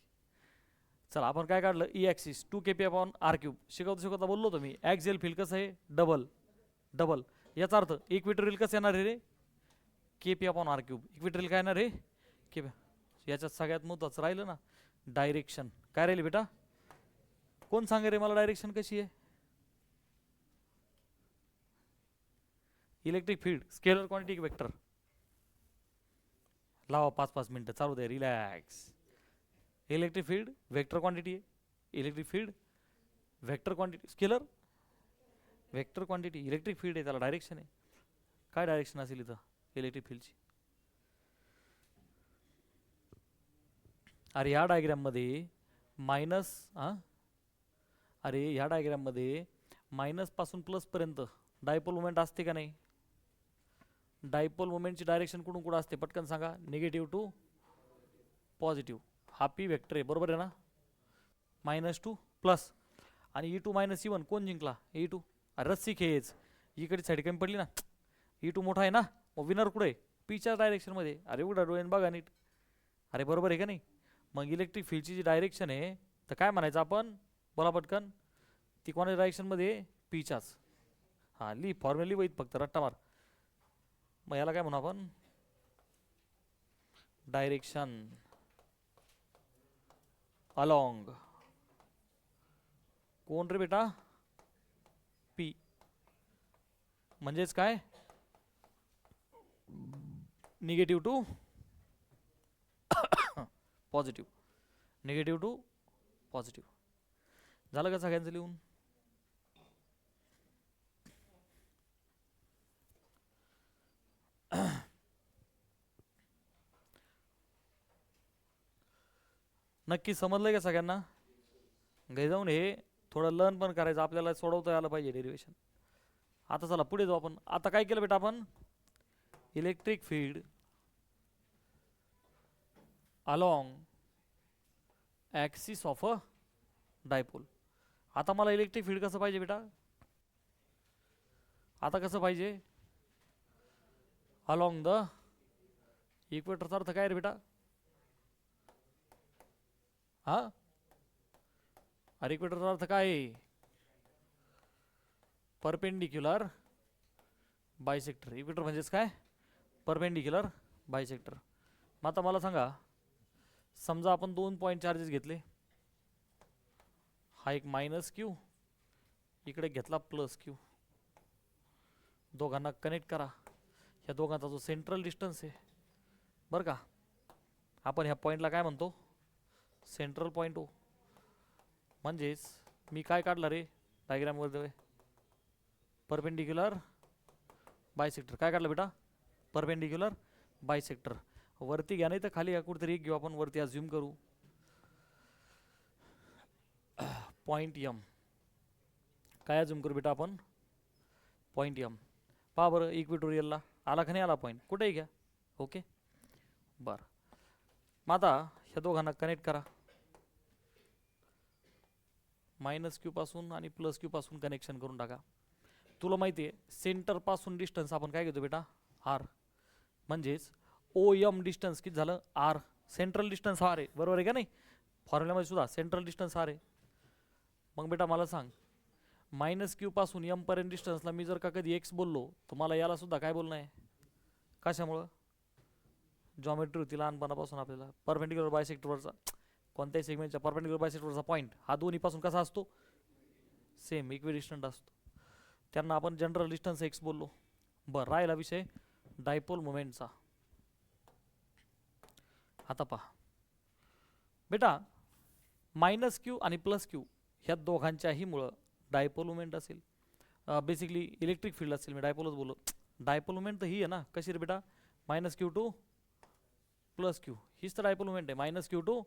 चला आपण काय काढलं? E axis 2 k p upon R cube. शिकवता बोललो होतो मी, ॲक्झियल फील्ड कसं आहे? डबल. याचा अर्थ इक्वेटोरियल कसं येणार आहे रे? K p upon R cube. Equatorial काय येणार आहे? के. याच्यात सगळ्यात महत्त्वाचं राहिलं ना, डायरेक्शन. काय राहिली बेटा? कोण सांगे रे मला डायरेक्शन कशी आहे? इलेक्ट्रिक फील्ड स्केलर क्वांटिटी की वेक्टर? लावा 5-5 मिनटं चालू दे, relax. Electric field vector quantity आहे. Electric field vector quantity, scalar vector quantity. Electric field आहे, त्याला डायरेक्शन आहे. काय डायरेक्शन असेल इथं इलेक्ट्रिक फील्डची? अरे या डायग्राममध्ये मायनस, अरे ह्या डायग्राममध्ये मायनस पासून प्लस पर्यंत डायपोल मोमेंट असते का नाही? डायपोल मोमेंटची डायरेक्शन कुठून कुठं असते? पटकन सांगा. Negative to positive. हा पी वेक्टर आहे, बरोबर आहे ना? Minus to plus. आणि E two minus E one कोण जिंकला? E two. अरे रस्सी खेच, इकडे साईड कमी पडली ना. ई टू मोठा आहे ना, मग विनर कुठे आहे? पीच्या डायरेक्शनमध्ये. अरे उघडा डोळ्याने बघा नीट. अरे बरोबर आहे का नाही? मग इलेक्ट्रिक फील्डची जी डायरेक्शन आहे तर काय म्हणायचं आपण? बोला पटकन. ती कोणाच्या डायरेक्शनमध्ये? पीच्याच. हां ली फॉर्म्युली वहीत फक्त रट्टा मार. मग याला काय म्हणू आपण? डायरेक्शन अलॉंग कोण रे बेटा? पी. म्हणजेच काय? Negative to positive. Negative to positive. झालं का सगळ्यांचं लिहून? नक्की समजलंय का सगळ्यांना? घरी जाऊन हे थोडं लर्न पण करायचं, आपल्याला सोडवता आलं पाहिजे डेरिवेशन. आता चला पुढे जाऊ आपण. आता काय केलं बेटा आपण? Electric field along axis of a dipole. आता मला इलेक्ट्रिक फील्ड कसं पाहिजे बेटा? आता कसं पाहिजे? अलॉंग द इक्वेटरचा अर्थ काय रे बेटा? हा अरे इक्वेटरचा अर्थ काय आहे? Perpendicular bisector. इक्वेटर म्हणजेच काय? Perpendicular bisector. मग आता मला सांगा, समजा आपण 2 पॉईंट चार्जेस घेतले, हा एक मायनस क्यू, इकडे घेतला प्लस क्यू, दोघांना कनेक्ट करा. ह्या दोघांचा जो सेंट्रल डिस्टन्स आहे बरं का, आपण ह्या पॉईंटला काय म्हणतो, सेंट्रल पॉईंट ओ. म्हणजेच मी काय काढलं रे डायग्रामवर, परपेंडिक्युलर बायसेक्टर. काय काढलं बेटा, परपेंडिक्युलर बायसेक्टर. वरती घ्या नाही तर खाली या कुठेतरी घेऊ आपण, वरती अज्युम करू पॉईंट एम. काय अज्युम करू बेटा आपण, पॉईंट एम. पहा बरं इक्वेटोरियलला आला का नाही आला पॉईंट, कुठेही घ्या. ओके बरं. मग आता ह्या दोघांना कनेक्ट करा, मायनस क्यू पासून आणि प्लस क्यू पासून कनेक्शन करून टाका. तुला माहिती आहे सेंटर पासून डिस्टन्स आपण काय घेतो बेटा, आर. म्हणजेच ओ एम डिस्टन्स किती झालं, आर. सेंट्रल डिस्टन्स आर आहे, बरोबर आहे का नाही, फॉर्म्युल्यामध्ये सुद्धा सेंट्रल डिस्टन्स आर आहे. मग बेटा मला सांग, मायनस क्यू पासून एम पर्यंत डिस्टन्सला मी जर का कधी एक्स बोललो तर मला याला सुद्धा काय बोलणं आहे, कशामुळं, जॉमेट्री होती लहानपणापासून आपल्याला. परपेंडिक्युलर बायसेक्टरवरचा कोणत्याही सेगमेंटच्या परपेंडिक्युलर बायसेक्टरवरचा पॉईंट हा दोन्हीपासून कसा असतो, सेम इक्विडिस्टंट असतो. त्यांना आपण जनरल डिस्टन्स एक्स बोललो. बरं, राहिला विषय डायपोल मोमेंटचा. आता पहा बेटा, मायनस क्यू आणि प्लस क्यू ह्या दोघांच्याही मुळं डायपोल मोमेंट असेल, बेसिकली इलेक्ट्रिक फील्ड असेल. मी डायपोलच बोललो. डायपोल मोमेंट तर ही आहे ना, कशी रे बेटा, minus Q two plus Q, हीच तर डायपोल मोमेंट आहे, minus Q two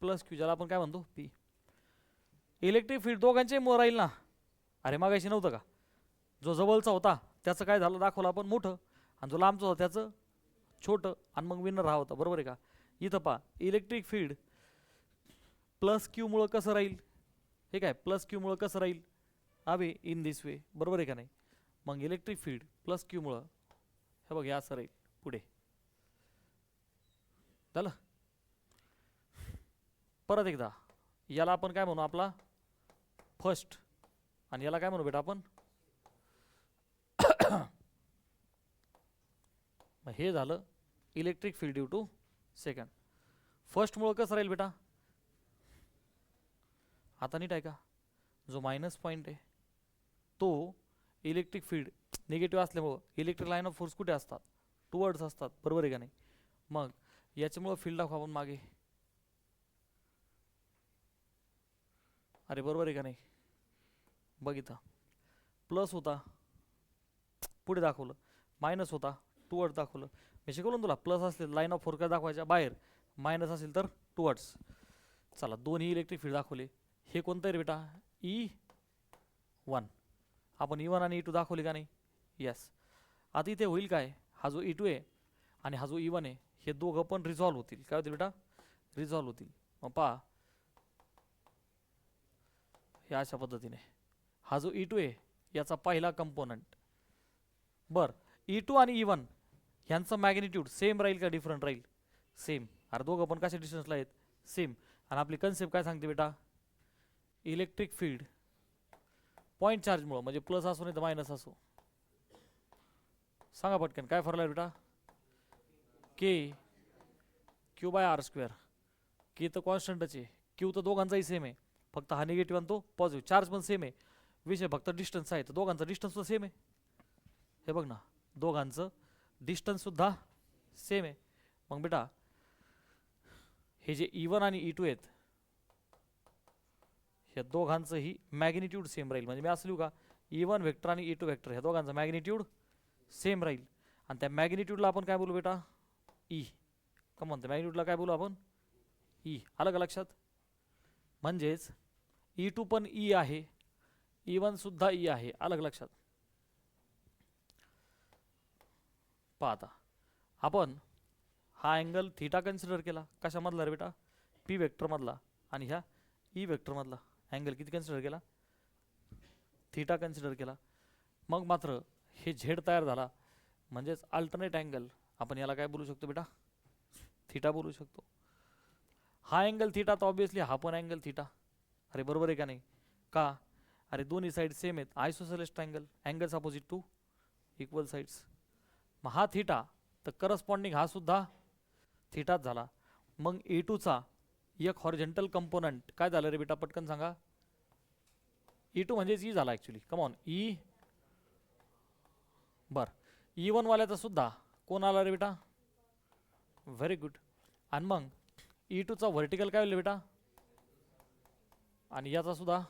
plus Q, ज्याला आपण काय म्हणतो पी. इलेक्ट्रिक फील्ड दोघांच्याही मुळे राहील ना. अरे मागायची नव्हतं का, जो जवळचा होता त्याचं काय झालं दाखवलं आपण मोठं, आणि जो लांबचा होता त्याचं छोटं, आणि मग विनर हा होता, बरोबर आहे का. इथं पहा इलेक्ट्रिक फील्ड प्लस क्यू मुळे कसं राहील, हे काय प्लस क्यू मुळे कसं राहील, अवे इन दिस वे, बरोबर आहे का नाही. मग इलेक्ट्रिक फील्ड प्लस क्यू मुळे हे बघ हे असं राहील पुढे. झालं. परत एकदा याला आपण काय म्हणू, आपला फर्स्ट, आणि याला काय म्हणू बेटा आपण हे झालं electric field due to second. First मुळे कसं राहील बेटा, आता नीट आहे का, जो मायनस पॉईंट आहे तो इलेक्ट्रिक फील्ड निगेटिव्ह असल्यामुळं इलेक्ट्रिक लाईन ऑफ फोर्स कुठे असतात, टुवर्ड्स असतात, बरोबर आहे का नाही. मग याच्यामुळं फील्ड दाखवू आपण मागे, अरे बरोबर आहे का नाही. बघितलं प्लस होता पुढे दाखवलं, मायनस होता टुवर्ड्स दाखवलं. मी शिकवलं तुला, प्लस असले लाईन ऑफ फोर्स काय दाखवायच्या बाहेर, मायनस असेल तर टुवर्ड्स. चला दोन्ही इलेक्ट्रिक फील्ड दाखवले. हे कोणतं आहे बेटा, E1. आपण E1 आणि E2 दाखवले का नाही, यस. आता इथे होईल काय, हा जो E2 आहे आणि हा जो E1 आहे हे दोघं पण रिझॉल्व्ह होतील. काय होतील बेटा, रिझॉल्व्ह होतील. मग पहा हे अशा पद्धतीने, हा जो E2 आहे याचा पहिला कंपोनंट. बर, E2 आणि E1 ह्यांचं मॅग्निट्यूड सेम राहील का डिफरंट राहील, सेम. अरे दोघं पण कशा डिस्टन्सला आहेत, सेम. आणि आपली कन्सेप्ट काय सांगते बेटा, इलेक्ट्रिक फील्ड पॉईंट चार्जमुळं, म्हणजे प्लस असो नाही तर मायनस असो, सांगा पटकन काय फरक आहे बेटा, के क्यू बाय आर स्क्वेअर. के तर कॉन्स्टंटच आहे, क्यू तर दोघांचाही सेम आहे, फक्त हा निगेटिव्ह आणि तो पॉझिटिव्ह. चार्ज पण सेम आहे, विषय फक्त डिस्टन्स आहे, तर दोघांचा डिस्टन्स सुद्धा सेम आहे. हे बघ ना, दोघांचं डिस्टन्स सुद्धा सेम आहे. मग बेटा हे जे E1 आणि E2 आहेत ह्या दोघांचंही मॅग्निट्यूड सेम राहील. म्हणजे मी असं लिहू का, E1 वेक्टर आणि E2 वेक्टर ह्या दोघांचा मॅग्निट्यूड सेम राहील. आणि त्या मॅग्निट्यूडला आपण काय बोलू बेटा, ई. का म्हणतो मॅग्निट्यूडला काय बोलू आपण, ई. आलं का लक्षात. म्हणजेच E2 पण ई आहे, E1 सुद्धा ई आहे. आलं का लक्षात. पहा आता आपण हा अँगल थीटा कन्सिडर केला, कशामधला रे बेटा, पी वेक्टरमधला. आणि ह्या ई वेक्टरमधला अँगल किती कन्सिडर केला, थीटा कन्सिडर केला. मग मात्र हे झेड तयार झाला, म्हणजेच अल्टरनेट अँगल. आपण याला काय बोलू शकतो बेटा, थीटा बोलू शकतो. हा अँगल थीटा तर ऑब्विसली हा पण अँगल थीटा. अरे बरोबर आहे का नाही. का, अरे दोन्ही साईड सेम आहेत, isosceles triangle, angles opposite to equal sides. मग हा थीटा तर करस्पॉन्डिंग हा सुद्धा थिटाच झाला. मग E2चा एक हॉरिझॉन्टल कंपोनंट काय झालं रे बेटा, पटकन सांगा. E2 म्हणजेच ई झाला ॲक्च्युली, कमॉन ई. बर, E1 वाल्याचा सुद्धा कोण आला रे बेटा, व्हेरी गुड. आणि मग E2चा व्हर्टिकल काय होईल बेटा, आणि याचा सुद्धा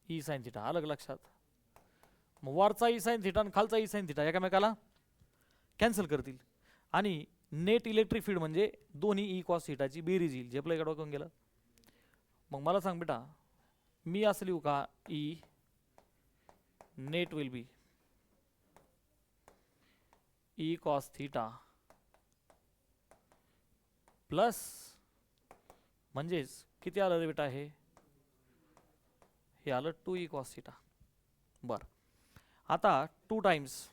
ई साइन थिटा. अलग लक्षात. मग वरचा ई साइन थिटा आणि खालचा ई साइन थिटा एकामेकाला कॅन्सल करतील आणि नेट इलेक्ट्रिक फील्ड म्हणजे दोन्ही ई कॉस थिटाची बेरीज येईल. जे आपल्या इकडे डोकून गेलं. मग मला सांग बेटा, मी असं लिहू का, E net will be E cos theta plus, म्हणजेच किती आलं रे बेटा, हे आलं 2e कॉस थिटा. बर, आता 2 टाइम्स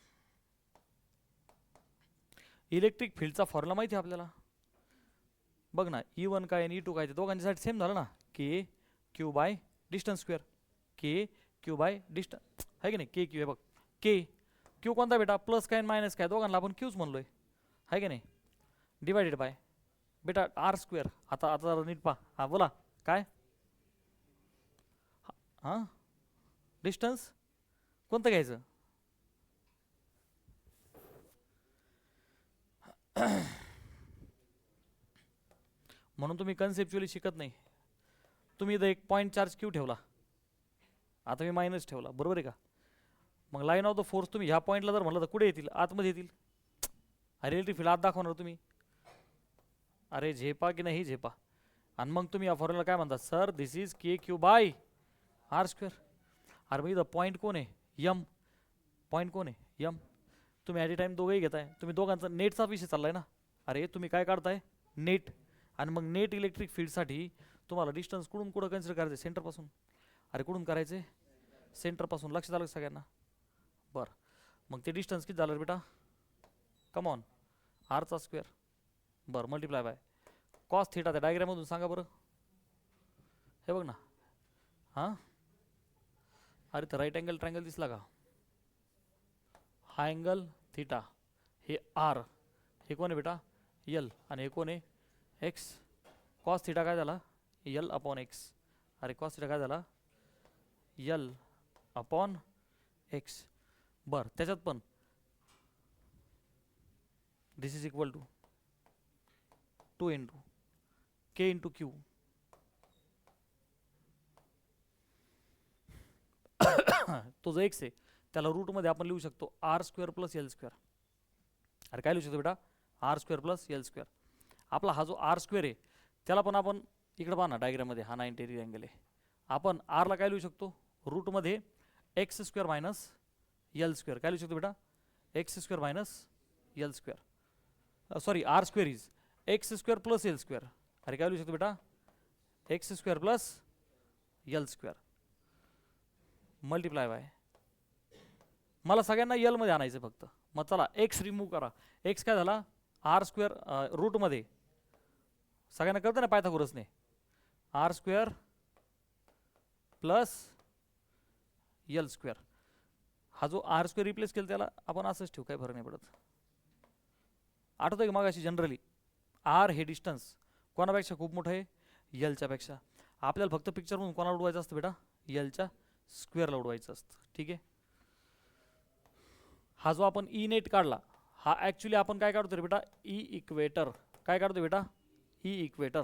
इलेक्ट्रिक फील्डचा फॉर्म्युला माहिती आहे आपल्याला. बघ ना, E1 काय आणि E2 काय, ते दोघांच्यासाठी सेम झालं ना, k Q by distance square. K Q by distance आहे की नाही, के क्यू आहे बघ. के क्यू कोणता बेटा, प्लस काय मायनस काय, दोघांना आपण क्यूच म्हणलोय, आहे की नाही. डिवायडेड बाय बेटा आर स्क्वेअर. आता आता नीट पहा, हा बोला काय, हां डिस्टन्स कोणतं घ्यायचं, म्हणून तुम्ही कन्सेप्च्युअली शिकत नाही. तुम्ही इथं एक पॉईंट चार्ज क्यू ठेवला, आता मी मायनस ठेवला, बरोबर आहे का. मग लाईन ऑफ द फोर्स तुम्ही ह्या पॉईंटला जर म्हणलं तर कुठे येतील, आतमध्ये येतील. अरे इलेक्ट्रिक फील्ड आत दाखवणार तुम्ही, अरे झेपा की नाही झेपा. आणि मग तुम्ही या फॉर्म्युला काय म्हणता, sir this is K Q by r square. अरे मग इथं पॉईंट कोण आहे, यम. पॉईंट कोण आहे, यम. तुम्ही ॲट ए टाइम दोघंही घेताय, तुम्ही दोघांचा नेटचा विषय चाललाय ना. अरे तुम्ही काय काढताय, नेट. आणि मग नेट इलेक्ट्रिक फील्डसाठी तुम्हाला डिस्टन्स कुठून कुठं कन्सिडर करायचं, सेंटरपासून. अरे कुठून करायचे, सेंटरपासून. लक्ष झालं सगळ्यांना. बरं, मग ते डिस्टन्स किती झालं बेटा, कमॉन आरचा स्क्वेअर. बरं, मल्टिप्लाय बाय कॉस थिटा. त्या डायग्राममधून सांगा बरं, हे बघ ना. हां, अरे तर राईट अँगल ट्रायंगल दिसला का, हा अँगल थिटा, हे आर, हे कोण आहे बेटा, यल, आणि हे कोण आहे, एक्स. कॉस थिटा काय झाला, यल अपॉन एक्स. अरे कॉस थिटा काय झाला, यल अपॉन एक्स. बरं, त्याच्यात पण this is equal to 2 into k into q. तो जो एक्स आहे त्याला रूटमध्ये आपण लिहू शकतो r square plus L square. अरे काय लिहू शकतो बेटा, r square plus L square. आपला हा जो आर स्क्वेअर आहे त्याला पण आपण इकडे पहा ना डायग्राममध्ये, हा 90 डिग्री अँगल आहे. आपण आरला काय लिहू शकतो, रूटमध्ये X square minus L square. काय लिहू शकतो बेटा, X square minus L square. Sorry, R square is X square plus L square. अरे काय लिहू शकतो बेटा, X square plus L square multiply by, मला सगळ्यांना यल मध्ये आणायचं फक्त. मग चला एक्स रिमूव्ह करा. एक्स काय झाला, आर स्क्वेअर रूटमध्ये सगळ्यांना कळतं ना पायथागोरसने, R square plus L square. हा जो आर स्क्वेअर रिप्लेस केला त्याला आपण असंच ठेवू, काही फरक नाही पडत. आठवतं की मग अशी जनरली आर हे डिस्टन्स कोणापेक्षा खूप मोठं आहे, यलच्या पेक्षा. आपल्याला फक्त पिक्चरमधून कोणाला उडवायचं असतं बेटा, यलच्या स्क्वेअरला उडवायचं असतं. ठीक आहे. हा जो आपण ई नेट काढला, हा ॲक्च्युली आपण काय काढतो रे बेटा, ई इक्वेटर. काय काढतो बेटा, ई इक्वेटर.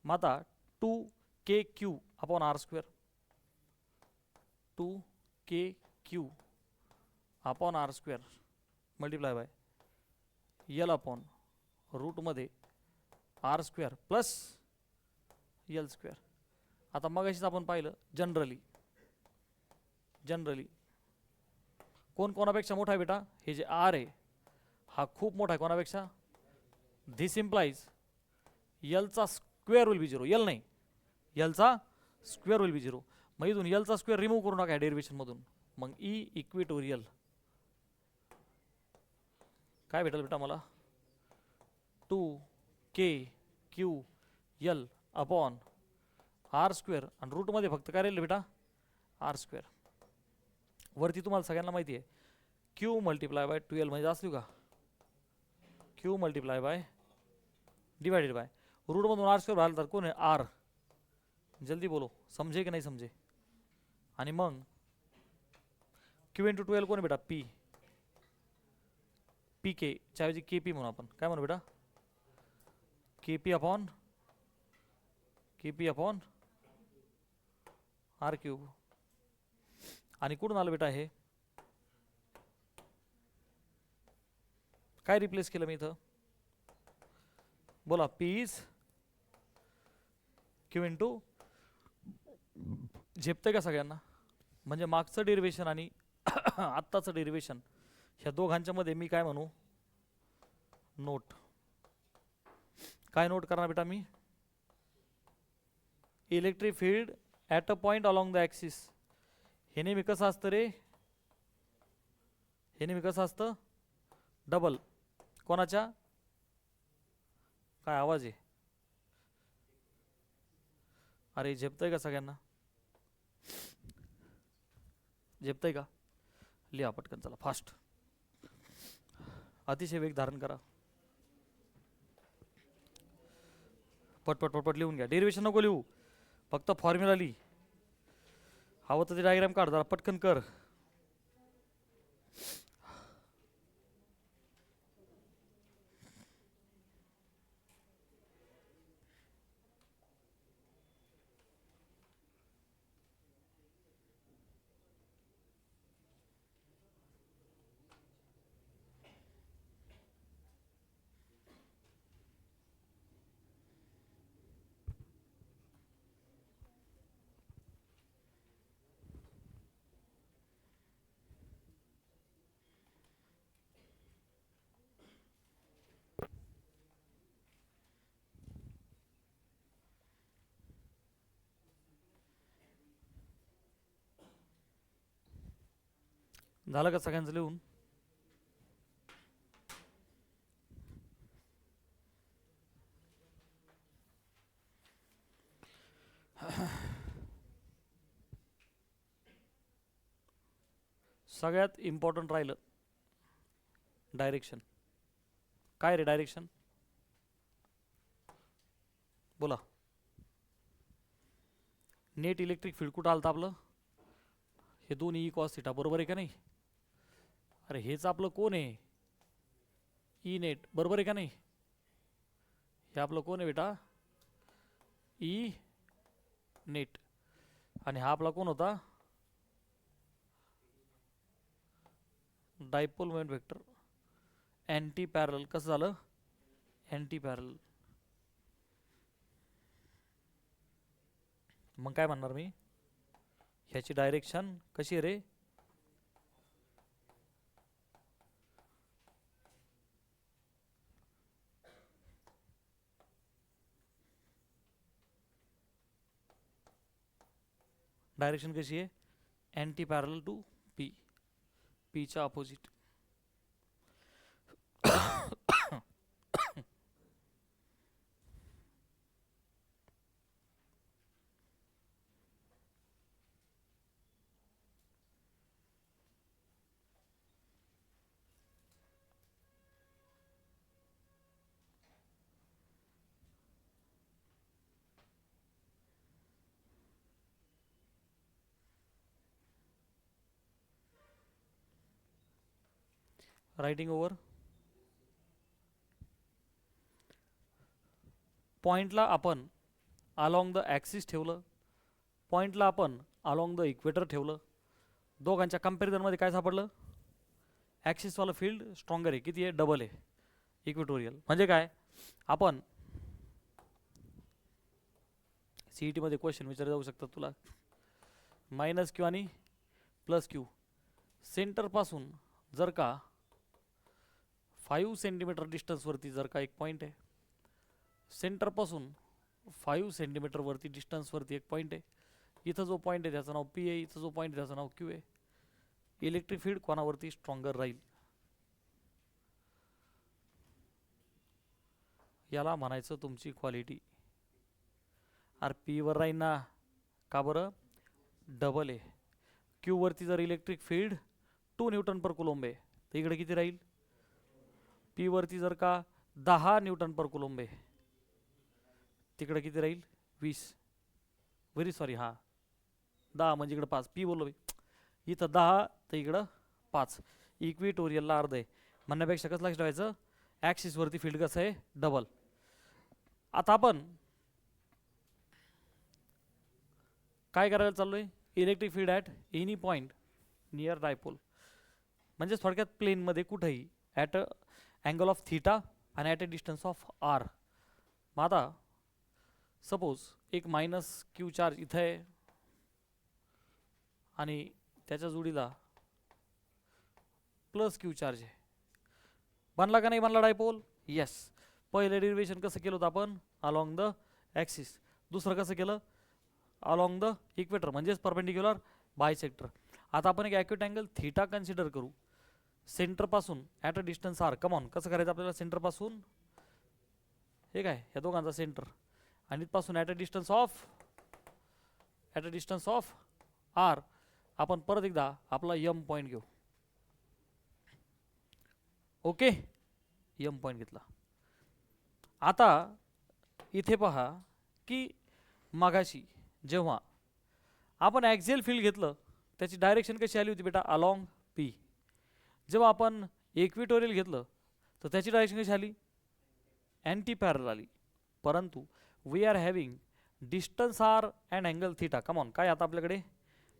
मग आता 2 KQ upon R square, 2 KQ upon R square multiply by L upon रूटमध्ये R square plus L square. आता मगाशीच आपण पाहिलं जनरली कोण कोणापेक्षा मोठा आहे बेटा, हे जे आर आहे हा खूप मोठा आहे कोणापेक्षा. धिस इम्प्लाइज यलचा square will be zero. L नाही, यलचा स्क्वेअर विल बी झिरो. मग इथून यलचा स्क्वेअर रिमूव्ह करू नका डेरिवेशनमधून. मग ई इक्वेटोरियल काय भेटेल बेटा मला, 2 KQ l upon R square. आणि रूटमध्ये फक्त काय राहील बेटा, आर स्क्वेअर. वरती तुम्हाला सगळ्यांना माहिती आहे क्यू मल्टिप्लाय बाय 2L म्हणजे असली का, Q multiply by divided by root मधून आर स्क्वेअर बाहेर तर कोण आहे आर. जल्दी बोलो, समझे की नाही समझे. आणि मग क्यू इंटू 12 कोण आहे बेटा पी. पी के च्याऐवजी के पी म्हणून आपण काय म्हणू बेटा के पी अपॉन आर क्यूब. आणि कुठून आलं बेटा हे काय रिप्लेस केलं मी इथं बोला पी इज क्यू इंटू झेपतंय का सगळ्यांना. म्हणजे मागचं डेरिवेशन आणि आत्ताचं डेरिवेशन ह्या दोघांच्या मध्ये मी काय म्हणू नोट. काय नोट करणार बेटा मी electric field at a point along the axis. हे नेहमी कसं असतं रे हे नेहमी कसं असतं डबल कोणाच्या काय आवाज आहे अरे झेपतंय का सगळ्यांना झेपतंय का लिहा पटकन चला फास्ट अतिशय वेग धारण करा पटपट पटपट लिहून घ्या. डेरिवेशन नको लिहू फक्त फॉर्म्युला लिही. हवं तर ते डायग्राम काढ जरा पटकन कर. झालं का सगळ्यांचं लिहून सगळ्यात इम्पॉर्टंट राहिलं डायरेक्शन. काय रे डायरेक्शन बोला. नेट इलेक्ट्रिक फील्ड कुठं आलं आपलं हे दोन्ही ई कॉस थिटा बरोबर आहे का नाही. अरे हेच आपलं कोण आहे ई नेट बरोबर आहे का नाही. हे आपलं कोण आहे बेटा ई नेट आणि हा आपला कोण होता डायपोल मोमेंट वेक्टर अँटी पॅरल. कसं झालं अँटी पॅरल. मग काय म्हणणार मी ह्याची डायरेक्शन कशी आहे रे डायरेक्शन कशी आहे अँटी पॅरल टू पी पीच्या अपोजिट. रायटिंग ओव्हर पॉइंटला आपण अलॉंग द ॲक्सिस ठेवलं पॉइंटला आपण अलॉंग द इक्वेटर ठेवलं. दोघांच्या कंपॅरिझनमध्ये काय सापडलं ॲक्सिसवालं फील्ड स्ट्रॉंगर आहे. किती आहे डबल आहे इक्वेटोरियल. म्हणजे काय आपण सी ई टीमध्ये क्वेश्चन विचारले जाऊ शकतात तुला मायनस क्यू आणि प्लस क्यू सेंटरपासून जर का 5 सेंटीमीटर डिस्टन्सवरती जर का एक पॉईंट आहे सेंटरपासून 5 सेंटीमीटरवरती डिस्टन्सवरती एक पॉईंट आहे. इथं जो पॉईंट आहे त्याचं नाव पी आहे इथं जो पॉईंट आहे त्याचं नाव क्यू आहे. इलेक्ट्रिक फील्ड कोणावरती स्ट्रॉंगर राहील याला म्हणायचं तुमची क्वालिटी. आर पीवर राहील ना का बरं डबल आहे. क्यूवरती जर इलेक्ट्रिक फील्ड 2 न्यूटन पर कुलोम्ब आहे तर इकडे किती राहील पी वरती जर का 10 न्यूटन पर कुलंब आहे, तिकडे किती राहील 20, व्हेरी सॉरी, हा 10 म्हणजे इकडं 5, पी बोललो इथं 10 तर इकडं 5, इक्विटोरियलला अर्ध आहे म्हणण्यापेक्षा कसं लक्ष ठेवायचं, ॲक्सिसवरती फील्ड कसं आहे डबल. आता आपण काय करायला चाललोय, electric field at any point near dipole, म्हणजे थोडक्यात प्लेनमध्ये कुठेही at a angle of theta आणि at a distance of R. मग आता सपोज एक मायनस क्यू चार्ज इथं आहे आणि त्याच्या जोडीला प्लस क्यू चार्ज आहे, बनला का नाही बनला डायपोल, येस. पहिलं डेरिवेशन कसं केलं होतं आपण, अलॉंग द ॲक्सिस, दुसरं कसं केलं अलॉंग द इक्वेटर म्हणजेच परपेंडिक्युलर बायसेक्टर. आता आपण एक ॲक्यूट अँगल थीटा कन्सिडर करू सेंटरपासून at a distance R. Come on कसं करायचं आपल्याला, सेंटरपासून हे काय ह्या दोघांचा सेंटर आणि इथपासून at a distance of r आपण परत एकदा आपला यम पॉईंट घेऊ. ओके, यम पॉईंट घेतला. आता इथे पहा की मगाशी जेव्हा आपण ॲक्झियल फील्ड घेतलं त्याची डायरेक्शन कशी आली होती बेटा, अलॉंग पी. जेव्हा आपण इक्विटोरियल घेतलं तर त्याची डायरेक्शन कशी आली, अँटी पॅरल आली. परंतु we are having distance r and angle theta. Come on काय आता आपल्याकडे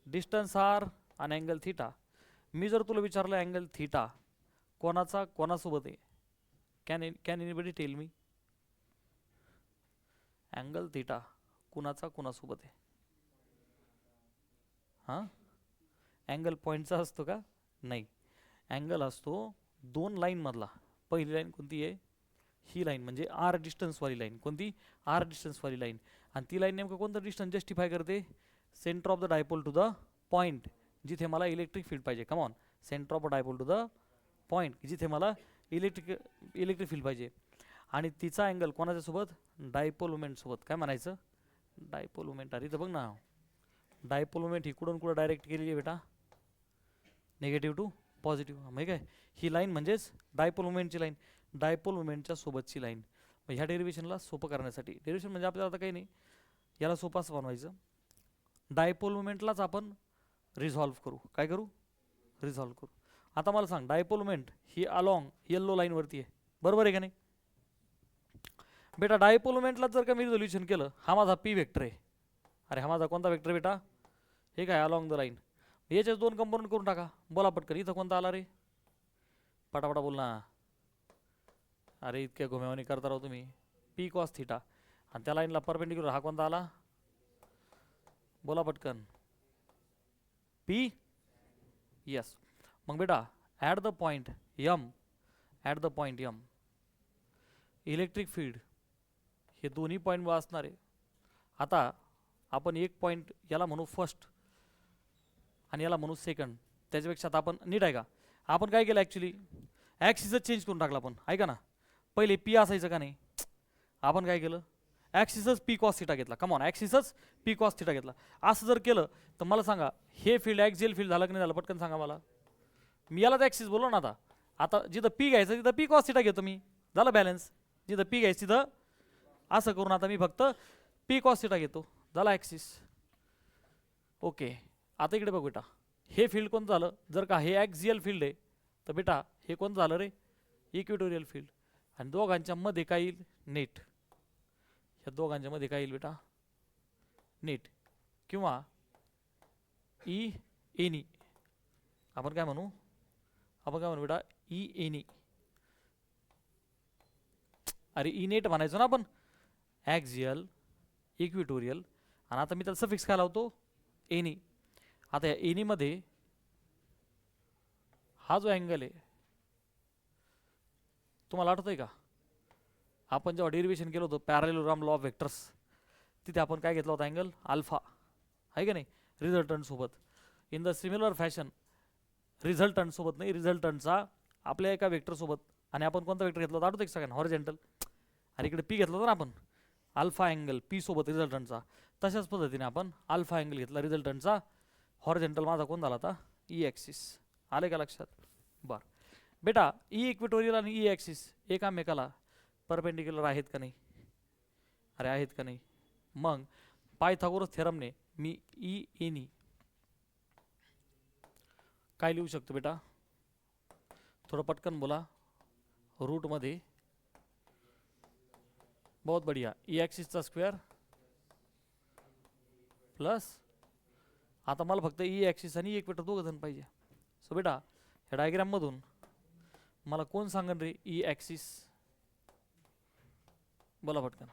डिस्टन्स आर आणि अँगल थीटा. मी जर तुला विचारलं अँगल थीटा कोणाचा कोणासोबत आहे, can anybody tell me, angle theta कुणाचा कुणासोबत आहे, हां अँगल पॉईंटचा असतो का, नाही, अँगल असतो दोन लाईन मधला. पहिली लाईन कोणती आहे, ही लाईन म्हणजे आर डिस्टन्सवाली लाईन, कोणती आर डिस्टन्सवाली लाईन. आणि ती लाईन नेमकं कोणतं डिस्टन्स जस्टिफाय करते, center of the dipole to the point जिथे मला इलेक्ट्रिक फील्ड पाहिजे. Come on, center of dipole to the point जिथे मला इलेक्ट्रिक फील्ड पाहिजे. आणि तिचा अँगल कोणाच्या सोबत, डायपोल मोमेंट सोबत. काय म्हणायचं, डायपोल मोमेंट. अरे इथं बघ ना, डायपोल मोमेंट इकडून कुठं डायरेक्ट केलेली आहे बेटा, निगेटिव्ह टू पॉझिटिव्ह. माहिती काय, ही लाईन म्हणजेच डायपोल मोमेंटची लाईन, डायपोल मोमेंटच्या सोबतची लाईन. मग ह्या डेरिवेशनला सोपं करण्यासाठी, डेरिवेशन म्हणजे आपल्याला आता काही नाही, याला सोपं असं बनवायचं, डायपोल मोमेंटलाच आपण रिझॉल्व्ह करू. काय करू, रिझॉल्व्ह करू. आता मला सांग, डायपोल मोमेंट ही अलॉंग येल्लो लाईनवरती आहे, बरोबर आहे का नाही बेटा. डायपोल मोमेंटला जर का मी रिझोल्युशन केलं, हा माझा पी वेक्टर आहे. अरे हा माझा कोणता वेक्टर बेटा, हे काय अलॉंग द लाईन. याच्याच दोन कंपोनंट करून टाका, बोला पटकन. इथं कोणता आला रे, पटापटा बोल ना. अरे इतक्या घुमेवानी करता राहू तुम्ही. पी कॉस थीटा आणि त्या लाईनला परपेंडिक्युलर हा कोणता आला, बोला पटकन. P, yes. मग बेटा at the point M, at the point M electric field हे दोन्ही पॉईंट असणार आहे. आता आपण एक पॉईंट याला म्हणू फर्स्ट आणि याला म्हणू सेकंड. त्याच्यापेक्षा आता आपण नीट आहे का, आपण काय केलं ॲक्च्युली, ॲक्सिसच चेंज करून टाकला. आपण ऐका ना, पहिले पी असायचं का नाही, आपण काय केलं, ॲक्सिसच पी कॉस थिटा घेतला. कमॉन, ॲक्सिसच पी कॉस थिटा घेतला. असं जर केलं तर मला सांगा, हे फील्ड ॲक्झियल फील्ड झालं की नाही झालं, पटकन सांगा मला. मी यालाच ॲक्सिस बोललो ना. आता जिथं पी घ्यायचं तिथं पी कॉस थिटा घेतो मी, झालं बॅलन्स. जिथं पी घ्यायचं तिथं असं करून आता मी फक्त पी कॉस थिटा घेतो, झाला ॲक्सिस. ओके, आता इकडे बघ बेटा, हे फील्ड कोणतं झालं, जर का हे ॲक्झियल फील्ड आहे तर बेटा हे कोणतं झालं रे, इक्विटोरियल फील्ड. आणि दोघांच्या मध्ये काय येईल, नेट. ह्या दोघांच्या मध्ये काय येईल बेटा, नेट. किंवा ई एनी, आपण काय म्हणू, बेटा ई एनी. अरे ई नेट म्हणायचो ना आपण, ॲक्झियल, इक्विटोरियल. आणि आता मी त्याला सफिक्स काय लावतो, एनी. आता या एनीमध्ये हा जो अँगल आहे, तुम्हाला आठवतंय का, आपण जेव्हा डेरिवेशन केलं होतं पॅरॅललोग्राम लॉ ऑफ वेक्टर्स, तिथे आपण काय घेतला होता, अँगल अल्फा, आहे का नाही, रिझल्टंट सोबत. In the similar fashion, resultant सोबत नाही, रिझल्टंटचा आपल्या एका वेक्टर सोबत. आणि आपण कोणता वेक्टर घेतला होता आठवतं एक सगळ्यांना, हॉरिझॉन्टल. आणि इकडे पी घेतला होता ना आपण, अल्फा अँगल पी सोबत रिझल्टंटचा. तशाच पद्धतीने आपण अल्फा अँगल घेतला रिझल्टंटचा, हॉरिझॉन्टल माझा कोण झाला होता, ई ॲक्सिस. आले का लक्षात, बरं बेटा. ई इक्विटोरियल आणि ई ॲक्सिस एकामेकाला परपेंडिक्युलर आहेत का नाही? अरे आहेत का नाही? मग पायथागोरस थेरमने मी ई एनी काय लिहू शकतो बेटा? थोडं पटकन बोला. रूटमध्ये बहुत बढ़िया ई ॲक्सिसचा स्क्वेअर प्लस, आता मला फक्त ई ॲक्सिस आणि इक्वेटर दोघं जण पाहिजे. सो बेटा ह्या डायग्राममधून मला कोण सांगन रे ई ॲक्सिस? बोला पटकन.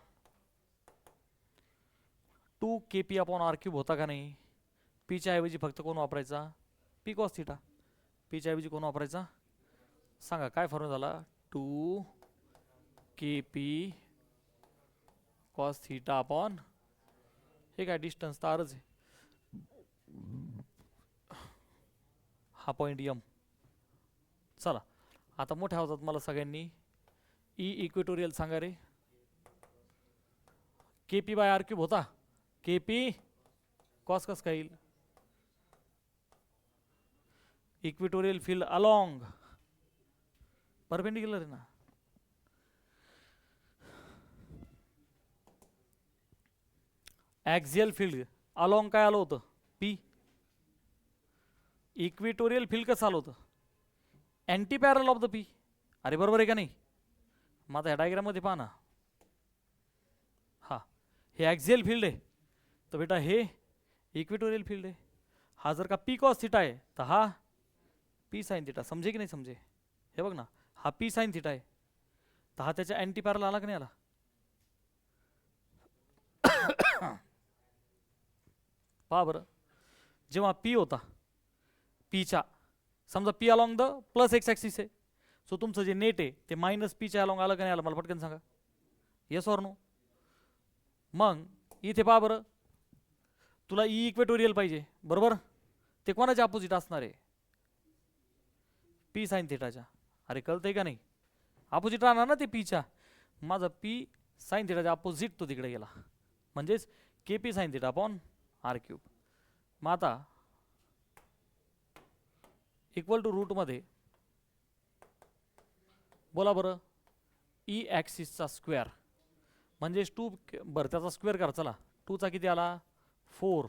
2 KP अपॉन आर क्यूब होता का नाही? पीच्या ऐवजी फक्त कोण वापरायचा? P cos theta. पीच्या ऐवजी कोण वापरायचा सांगा? काय फॉर्म्युला झाला? 2 KP कॉस थिटा अपॉन हे काय डिस्टन्स तर आरच आहे, हा पॉईंट एम. चला आता मोठ्या आवाजात मला सगळ्यांनी ई इक्वेटोरियल सांगा रे. KP बाय आर क्यूब होता. KP कॉस कस काय येईल? इक्वेटोरियल फील्ड अलॉंग परपेंडिक्युलर आहे ना. ॲक्झियल फील्ड अलॉंग काय आलं होतं? P. इक्वेटोरियल फील्ड कसं आलं होतं? अँटी पॅरल ऑफ द P. अरे बरोबर आहे का नाही? मग आता ह्या डायग्राममध्ये पहा ना, हा हे ॲक्झियल फील्ड आहे तर बेटा हे इक्वेटोरियल फील्ड आहे. हा जर का P कॉस थिटा आहे तर हा P साइन थिटा. समजे की नाही समजे? हे बघ ना, हा P साइन थिटा आहे तर हा त्याच्या अँटी पॅरल आला की नाही आला? पहा बरं, जेव्हा P होता, Pच्या समजा P along the plus x axis आहे, सो तुमचं जे नेट आहे ते मायनस Pच्या अलॉंग आलं का नाही आलं? मला पटकन सांगा. Yes or no? मग इथे पहा बरं, तुला ई इक्वेटोरियल पाहिजे बरोबर? ते कोणाच्या अपोजिट असणार आहे? P साइन थिटाच्या. अरे कळतंय का नाही? अपोजिट राहणार ना ते Pच्या. माझा P साइन थिटाच्या अपोजिट तो तिकडे गेला, म्हणजेच KP sine theta upon R cube. मग आता इक्वल टू रूटमध्ये बोला बरं, ई ॲक्सिसचा स्क्वेअर म्हणजेच 2 बरं त्याचा स्क्वेअर करा. चला 2 चा किती आला? 4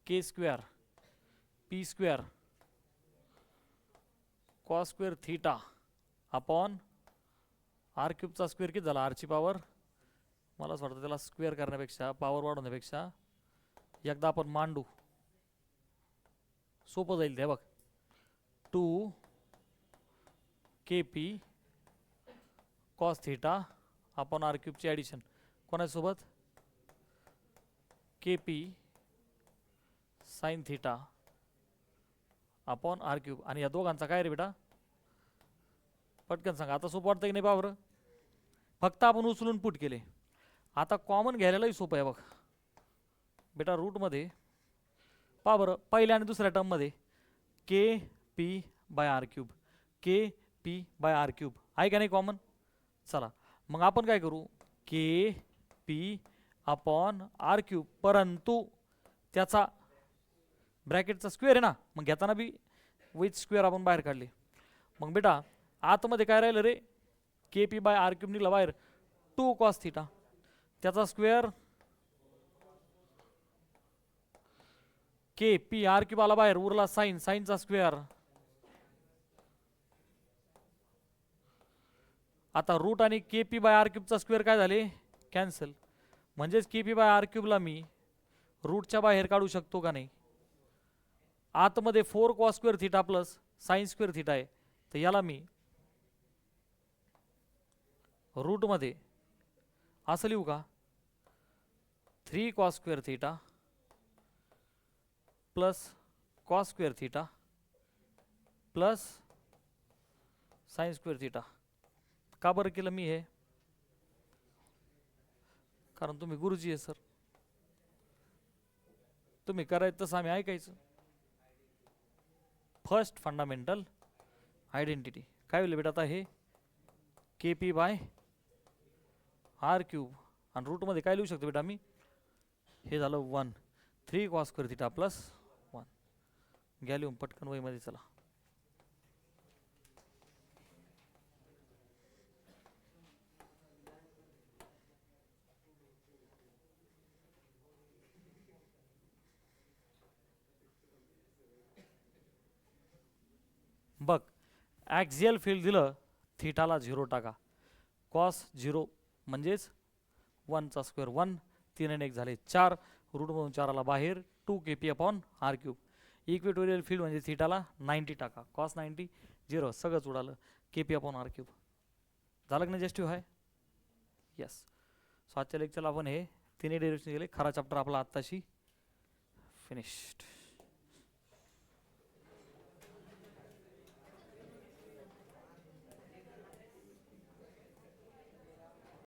K square P square cos square theta upon R क्यूबचा स्क्वेअर किती झाला? आरची पॉवर. मला असं वाटतं त्याला स्क्वेअर करण्यापेक्षा, पॉवर वाढवण्यापेक्षा एकदा आपण मांडू, सोपं जाईल ते. बघ 2 KP cos theta upon R क्यूबची ॲडिशन कोणासोबत? KP sine theta upon R cube. आणि या दोघांचा काय रे बेटा? पटकन सांगा. आता सोपं वाटतं की नाही? पावर फक्त आपण उचलून पुट केले. आता कॉमन घ्यायलाही सोपं आहे. बघ बेटा रूटमध्ये पहा बरं, पहिल्या आणि दुसऱ्या टर्ममध्ये KP by r cube, KP by r cube आहे का नाही कॉमन? चला मग आपण काय करू? KP अपॉन आर क्यूब, परंतु त्याचा ब्रॅकेटचा स्क्वेअर आहे ना, मग घेताना बी विथ स्क्वेअर आपण बाहेर काढले. मग बेटा आतमध्ये काय राहिलं रे? KP बाय आर क्यूब निघाला बाहेर 2 कॉस थिटा, त्याचा स्क्वेअर KP आर क्यूब आला बाहेर, उरला साइन, साइनचा स्क्वेअर. आता रूट आणि KP बाय आर क्यूबचा स्क्वेअर काय झाले? कॅन्सल. म्हणजेच KP बाय आर क्यूबला मी रूटच्या बाहेर काढू शकतो का नाही? आतमध्ये 4 cos square theta plus sine square theta आहे तर याला मी रूटमध्ये असं लिहू का? 3 cos square theta plus cos square theta plus sine square theta. का बरं केलं मी हे? कारण तुम्ही गुरुजी आहे सर, तुम्ही करायचं तसं आम्ही ऐकायचं. फर्स्ट फंडामेंटल आयडेंटिटी काय होईल बेटा? आता हे KP बाय आर क्यूब आणि रूटमध्ये काय लिहू शकतो बेटा मी? हे झालं 1 3 कॉस स्क्वेअर थिटा प्लस 1. घ्या लिहून पटकन वहीमध्ये. चला बघ ॲक्झियल फील्ड दिलं थिटाला 0 टाका, कॉस 0 म्हणजेच 1चा स्क्वेअर 1, 3 आणि 1 झाले 4, रूटमधून 4 आला बाहेर 2 KP upon R cube. Equatorial field म्हणजे थिटाला 90 टाका, कॉस 90 0 सगळंच उडालं, KP अपॉन आर क्यूब. झालं की नाही जस्टिव्ह आहे? यस. सो आजच्या लेक्चरला आपण हे तिन्ही डेरिव्हेशन गेले. खरा चॅप्टर आपला आत्ताशी फिनिश्ड.